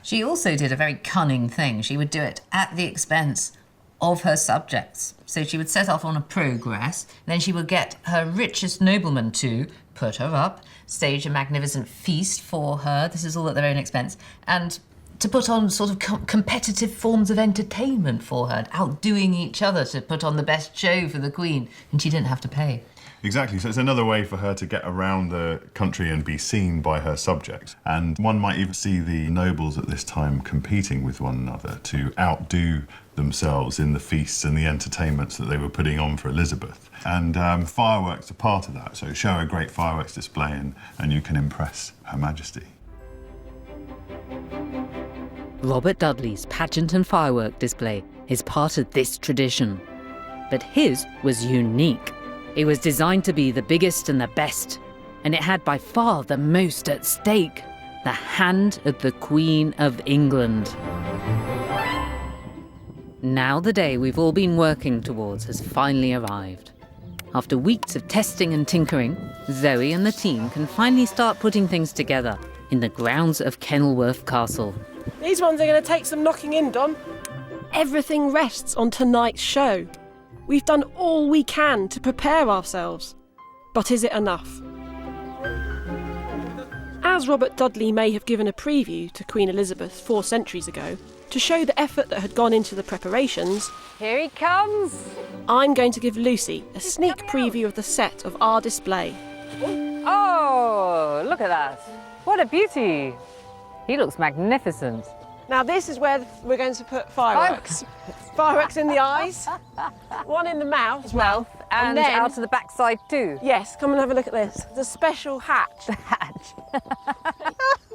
[SPEAKER 3] She also did a very cunning thing. She would do it at the expense of her subjects. So she would set off on a progress, then she would get her richest noblemen to put her up, stage a magnificent feast for her, this is all at their own expense, and to put on sort of competitive forms of entertainment for her, outdoing each other to put on the best show for the Queen, and she didn't have to pay.
[SPEAKER 6] Exactly, so it's another way for her to get around the country and be seen by her subjects. And one might even see the nobles at this time competing with one another to outdo themselves in the feasts and the entertainments that they were putting on for Elizabeth. And fireworks are part of that, so show a great fireworks display and you can impress Her Majesty.
[SPEAKER 1] Robert Dudley's pageant and firework display is part of this tradition. But his was unique. It was designed to be the biggest and the best, and it had by far the most at stake: the hand of the Queen of England. Now the day we've all been working towards has finally arrived. After weeks of testing and tinkering, Zoe and the team can finally start putting things together in the grounds of Kenilworth Castle.
[SPEAKER 2] These ones are going to take some knocking in, Don. Everything rests on tonight's show. We've done all we can to prepare ourselves. But is it enough? As Robert Dudley may have given a preview to Queen Elizabeth 4 centuries ago, to show the effort that had gone into the preparations,
[SPEAKER 4] here he comes!
[SPEAKER 2] I'm going to give Lucy a sneak preview of the set of our display.
[SPEAKER 4] Oh, look at that. What a beauty. He looks magnificent.
[SPEAKER 2] Now this is where we're going to put fireworks. Fireworks in the eyes, one in the mouth.
[SPEAKER 4] And
[SPEAKER 2] then,
[SPEAKER 4] out to the backside too.
[SPEAKER 2] Yes, come and have a look at this. It's a special hatch.
[SPEAKER 4] The hatch.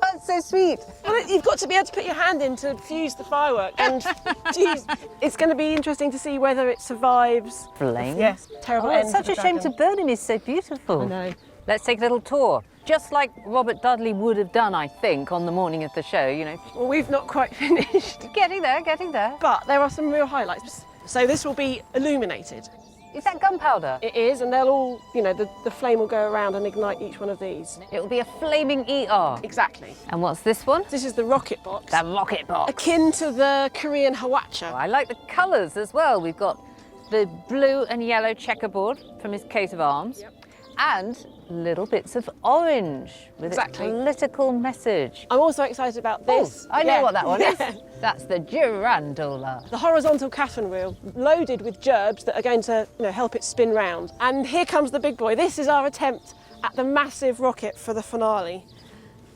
[SPEAKER 4] That's so sweet.
[SPEAKER 2] Well, you've got to be able to put your hand in to fuse the firework. And geez, it's going to be interesting to see whether it survives.
[SPEAKER 4] Flame?
[SPEAKER 2] Yes, terrible end.
[SPEAKER 4] It's such a shame to burn him, he's so beautiful.
[SPEAKER 2] I know.
[SPEAKER 4] Let's take a little tour. Just like Robert Dudley would have done, I think, on the morning of the show, you know.
[SPEAKER 2] Well, we've not quite finished.
[SPEAKER 4] Getting there, getting there.
[SPEAKER 2] But there are some real highlights. So this will be illuminated.
[SPEAKER 4] Is that gunpowder?
[SPEAKER 2] It is, and they'll all, you know, the flame will go around and ignite each one of these.
[SPEAKER 4] It will be a flaming ER.
[SPEAKER 2] Exactly.
[SPEAKER 4] And what's this one?
[SPEAKER 2] This is the rocket box.
[SPEAKER 4] The rocket box.
[SPEAKER 2] Akin to the Korean Hwacha.
[SPEAKER 4] Oh, I like the colours as well. We've got the blue and yellow checkerboard from his coat of arms.
[SPEAKER 2] Yep.
[SPEAKER 4] And little bits of orange with
[SPEAKER 2] Exactly.
[SPEAKER 4] a political message.
[SPEAKER 2] I'm also excited about this.
[SPEAKER 4] I know
[SPEAKER 2] Yeah.
[SPEAKER 4] what that one
[SPEAKER 2] Yeah.
[SPEAKER 4] is. That's the girandola.
[SPEAKER 2] The horizontal Catherine wheel, loaded with gerbs that are going to help it spin round. And here comes the big boy. This is our attempt at the massive rocket for the finale.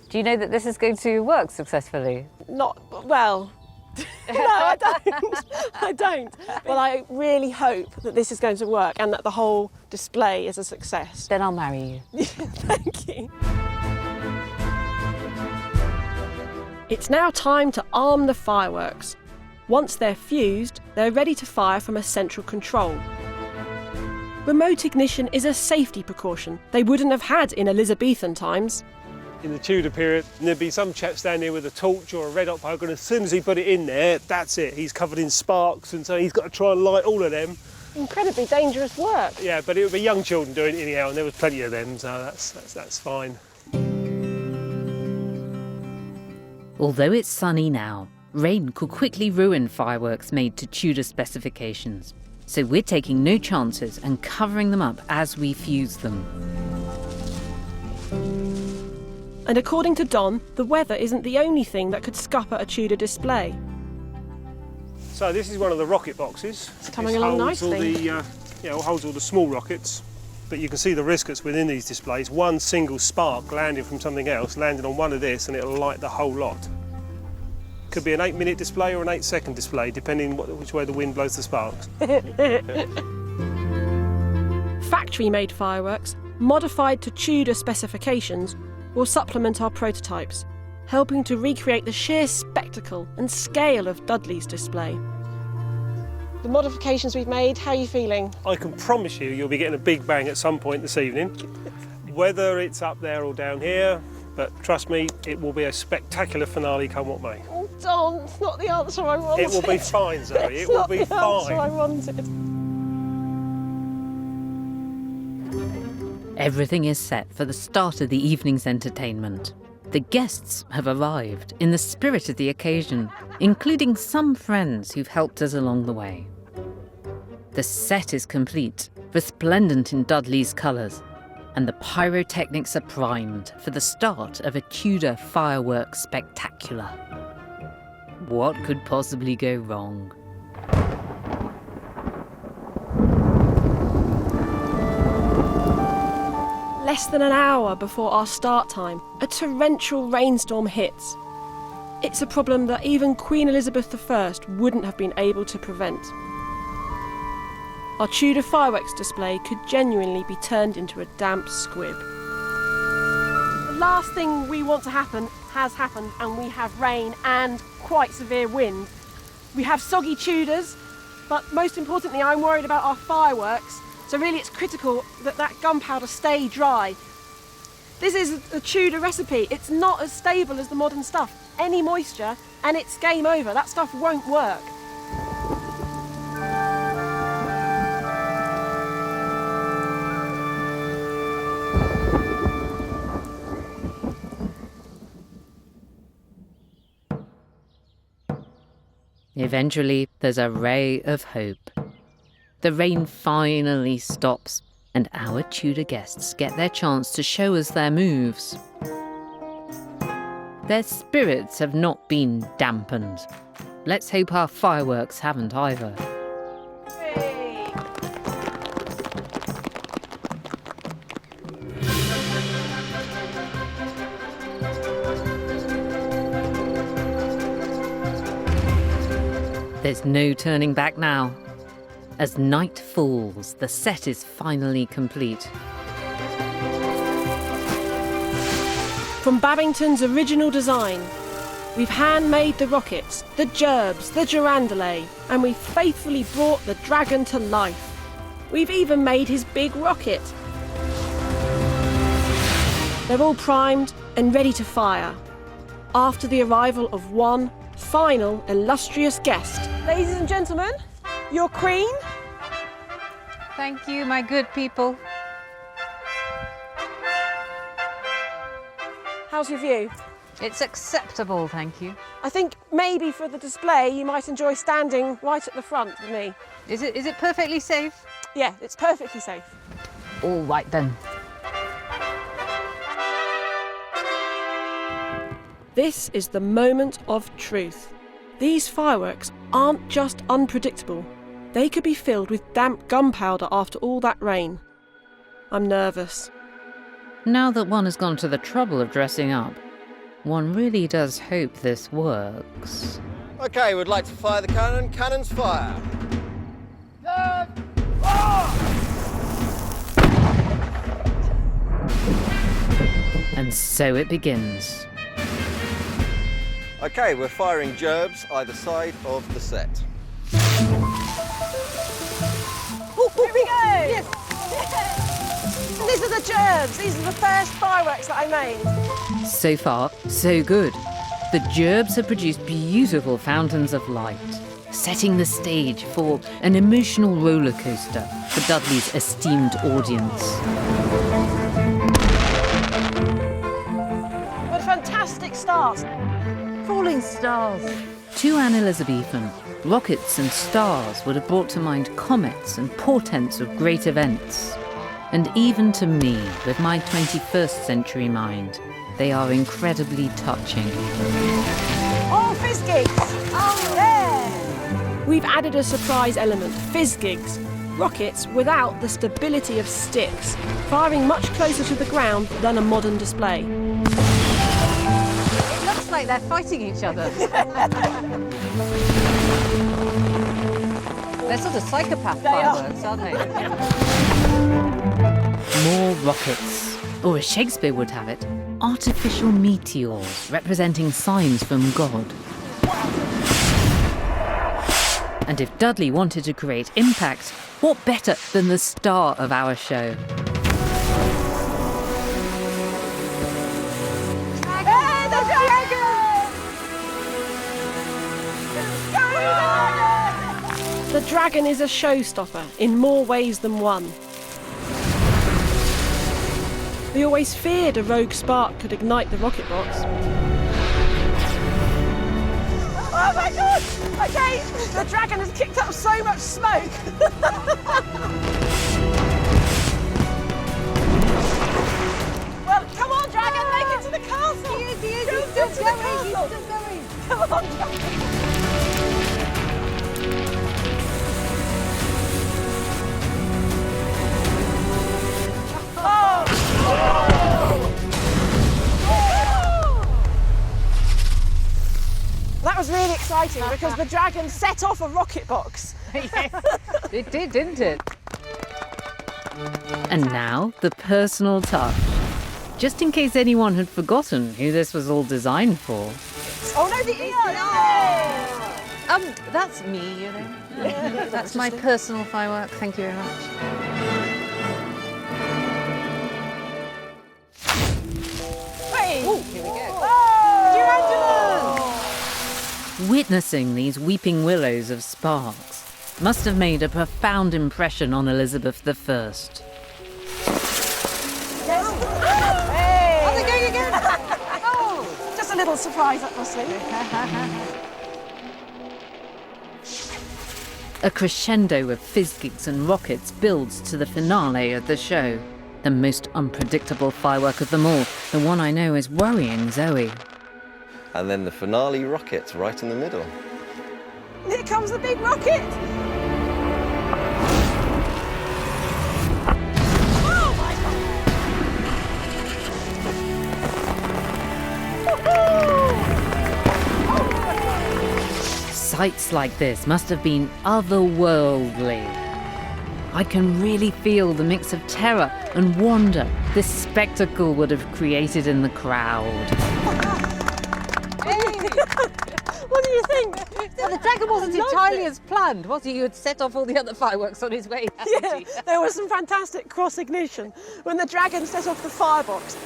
[SPEAKER 4] Do you know that this is going to work successfully?
[SPEAKER 2] Not, well, no, I don't. I don't. Well, I really hope that this is going to work and that the whole display is a success.
[SPEAKER 4] Then I'll marry you.
[SPEAKER 2] Thank you. It's now time to arm the fireworks. Once they're fused, they're ready to fire from a central control. Remote ignition is a safety precaution they wouldn't have had in Elizabethan times.
[SPEAKER 9] In the Tudor period, there'd be some chap standing there with a torch or a red hot poker, and as soon as he put it in there, that's it. He's covered in sparks, and so he's got to try and light all of them.
[SPEAKER 2] Incredibly dangerous work.
[SPEAKER 9] Yeah, but it would be young children doing it anyhow, and there was plenty of them, so that's fine.
[SPEAKER 1] Although it's sunny now, rain could quickly ruin fireworks made to Tudor specifications. So we're taking no chances and covering them up as we fuse them.
[SPEAKER 2] And according to Don, the weather isn't the only thing that could scupper a Tudor display.
[SPEAKER 9] So this is one of the rocket boxes.
[SPEAKER 2] It's coming along nicely.
[SPEAKER 9] Holds all the small rockets, but you can see the risk that's within these displays. One single spark landing from something else, landing on one of this, and it'll light the whole lot. Could be an 8-minute display or an 8-second display, depending which way the wind blows the sparks.
[SPEAKER 2] Factory-made fireworks, modified to Tudor specifications, will supplement our prototypes, helping to recreate the sheer spectacle and scale of Dudley's display. The modifications we've made, how are you feeling?
[SPEAKER 9] I can promise you'll be getting a big bang at some point this evening. Whether it's up there or down here, but trust me, it will be a spectacular finale come what may.
[SPEAKER 2] Oh, Don, it's not the answer I wanted.
[SPEAKER 9] It will be fine, Zoe, it will be
[SPEAKER 2] It's not the answer I
[SPEAKER 9] fine.
[SPEAKER 2] wanted.
[SPEAKER 1] Everything is set for the start of the evening's entertainment. The guests have arrived in the spirit of the occasion, including some friends who've helped us along the way. The set is complete, resplendent in Dudley's colours, and the pyrotechnics are primed for the start of a Tudor fireworks spectacular. What could possibly go wrong?
[SPEAKER 2] Less than an hour before our start time, a torrential rainstorm hits. It's a problem that even Queen Elizabeth I wouldn't have been able to prevent. Our Tudor fireworks display could genuinely be turned into a damp squib. The last thing we want to happen has happened, and we have rain and quite severe wind. We have soggy Tudors, but most importantly, I'm worried about our fireworks. So really it's critical that that gunpowder stay dry. This is a Tudor recipe. It's not as stable as the modern stuff. Any moisture and it's game over. That stuff won't work.
[SPEAKER 1] Eventually, there's a ray of hope. The rain finally stops, and our Tudor guests get their chance to show us their moves. Their spirits have not been dampened. Let's hope our fireworks haven't either. There's no turning back now. As night falls, the set is finally complete.
[SPEAKER 2] From Babington's original design, we've handmade the rockets, the gerbs, the girandole, and we've faithfully brought the dragon to life. We've even made his big rocket. They're all primed and ready to fire. After the arrival of one final illustrious guest. Ladies and gentlemen, your queen.
[SPEAKER 4] Thank you, my good people.
[SPEAKER 2] How's your view?
[SPEAKER 4] It's acceptable, thank you.
[SPEAKER 2] I think maybe for the display you might enjoy standing right at the front with me.
[SPEAKER 4] Is it perfectly safe?
[SPEAKER 2] Yeah, it's perfectly safe.
[SPEAKER 4] All right then.
[SPEAKER 2] This is the moment of truth. These fireworks aren't just unpredictable. They could be filled with damp gunpowder after all that rain. I'm nervous.
[SPEAKER 1] Now that one has gone to the trouble of dressing up, one really does hope this works.
[SPEAKER 10] OK, we'd like to fire the cannon. Cannons fire.
[SPEAKER 1] And so it begins.
[SPEAKER 10] OK, we're firing gerbs either side of the set.
[SPEAKER 2] Here we go! Yes. These are the gerbs. These are the first fireworks that I made.
[SPEAKER 1] So far, so good. The gerbs have produced beautiful fountains of light, setting the stage for an emotional roller coaster for Dudley's esteemed audience.
[SPEAKER 2] What fantastic stars!
[SPEAKER 4] Falling stars.
[SPEAKER 1] To Anne Elizabethan, rockets and stars would have brought to mind comets and portents of great events. And even to me, with my 21st century mind, they are incredibly touching.
[SPEAKER 2] Oh, fizz gigs! Oh, yeah! We've added a surprise element, fizz gigs. Rockets without the stability of sticks, firing much closer to the ground than a modern display.
[SPEAKER 4] It looks like they're fighting each other. They're sort of psychopath fireworks, aren't they?
[SPEAKER 1] More rockets, or as Shakespeare would have it, artificial meteors representing signs from God. And if Dudley wanted to create impact, what better than the star of our show?
[SPEAKER 2] Hey, the dragon! The dragon is a showstopper in more ways than one. We always feared a rogue spark could ignite the rocket box. Oh my god! Okay, the dragon has kicked up so much smoke. Well, come on, dragon, make it to the castle. He is, he's still going, he's still going. Come on, dragon. That was really exciting because the dragon set off a rocket box.
[SPEAKER 4] Yes, it did, didn't it?
[SPEAKER 1] And now, the personal touch. Just in case anyone had forgotten who this was all designed for.
[SPEAKER 2] Oh no, the ear!
[SPEAKER 4] That's me, you know. That's my personal firework. Thank you very much.
[SPEAKER 2] Hey!
[SPEAKER 4] Ooh, here we go.
[SPEAKER 1] Witnessing these weeping willows of sparks must have made a profound impression on Elizabeth I.
[SPEAKER 2] Hey!
[SPEAKER 4] Oh, they're going again! Oh!
[SPEAKER 2] Just a little surprise up my sleeve.
[SPEAKER 1] A crescendo of fizz gigs and rockets builds to the finale of the show. The most unpredictable firework of them all, the one I know is worrying Zoe.
[SPEAKER 10] And then the finale rockets right in the middle.
[SPEAKER 2] Here comes the big rocket! Oh my
[SPEAKER 1] God! Sights like this must have been otherworldly. I can really feel the mix of terror and wonder this spectacle would have created in the crowd.
[SPEAKER 2] What do you think?
[SPEAKER 4] Well, the dragon wasn't entirely as planned, was he? You had set off all the other fireworks on his way.
[SPEAKER 2] Yeah, there was some fantastic cross-ignition when the dragon set off the firebox.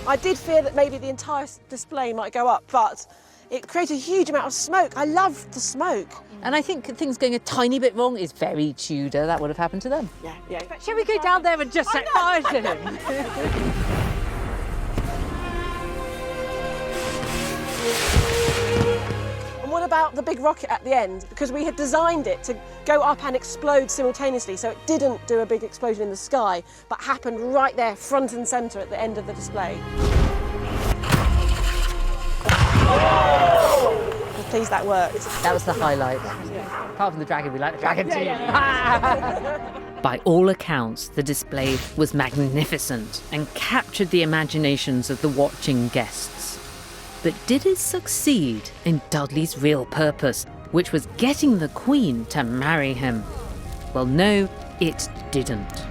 [SPEAKER 2] I did fear that maybe the entire display might go up, but it created a huge amount of smoke. I loved the smoke.
[SPEAKER 3] And I think things going a tiny bit wrong is very Tudor. That would have happened to them.
[SPEAKER 2] Yeah.
[SPEAKER 3] Shall we go down there and just set fire to him?
[SPEAKER 2] And what about the big rocket at the end because we had designed it to go up and explode simultaneously, so it didn't do a big explosion in the sky, but happened right there, front and centre at the end of the display. I'm pleased that worked.
[SPEAKER 1] That was the highlight. Apart from the dragon, we like the dragon too. By all accounts, the display was magnificent and captured the imaginations of the watching guests. But did it succeed in Dudley's real purpose, which was getting the Queen to marry him? Well, no, it didn't.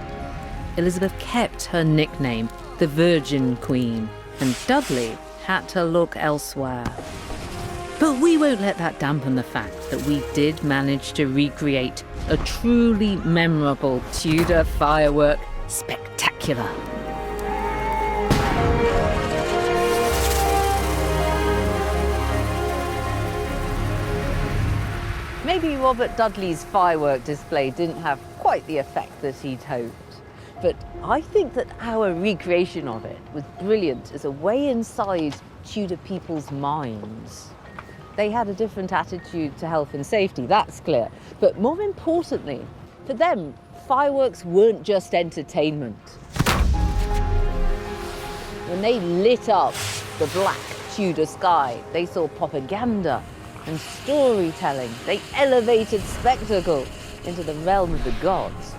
[SPEAKER 1] Elizabeth kept her nickname, the Virgin Queen, and Dudley had to look elsewhere. But we won't let that dampen the fact that we did manage to recreate a truly memorable Tudor firework spectacular.
[SPEAKER 4] Maybe Robert Dudley's firework display didn't have quite the effect that he'd hoped, but I think that our recreation of it was brilliant as a way inside Tudor people's minds. They had a different attitude to health and safety, that's clear. But more importantly, for them, fireworks weren't just entertainment. When they lit up the black Tudor sky, they saw propaganda and storytelling. They elevated spectacle into the realm of the gods.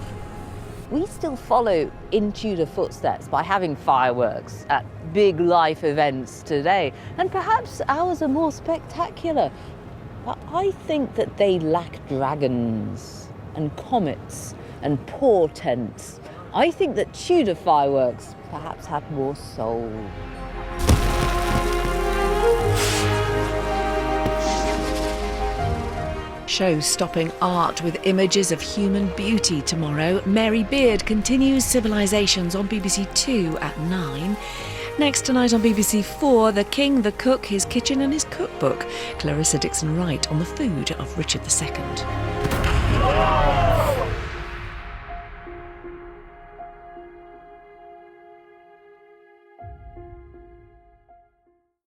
[SPEAKER 4] We still follow in Tudor footsteps by having fireworks at big life events today, and perhaps ours are more spectacular. But I think that they lack dragons and comets and portents. I think that Tudor fireworks perhaps have more soul.
[SPEAKER 19] Show-stopping art with images of human beauty tomorrow. Mary Beard continues Civilizations on BBC 2 at 9. Next tonight on BBC 4, The King, the Cook, His Kitchen and His Cookbook. Clarissa Dixon Wright on the food of Richard II.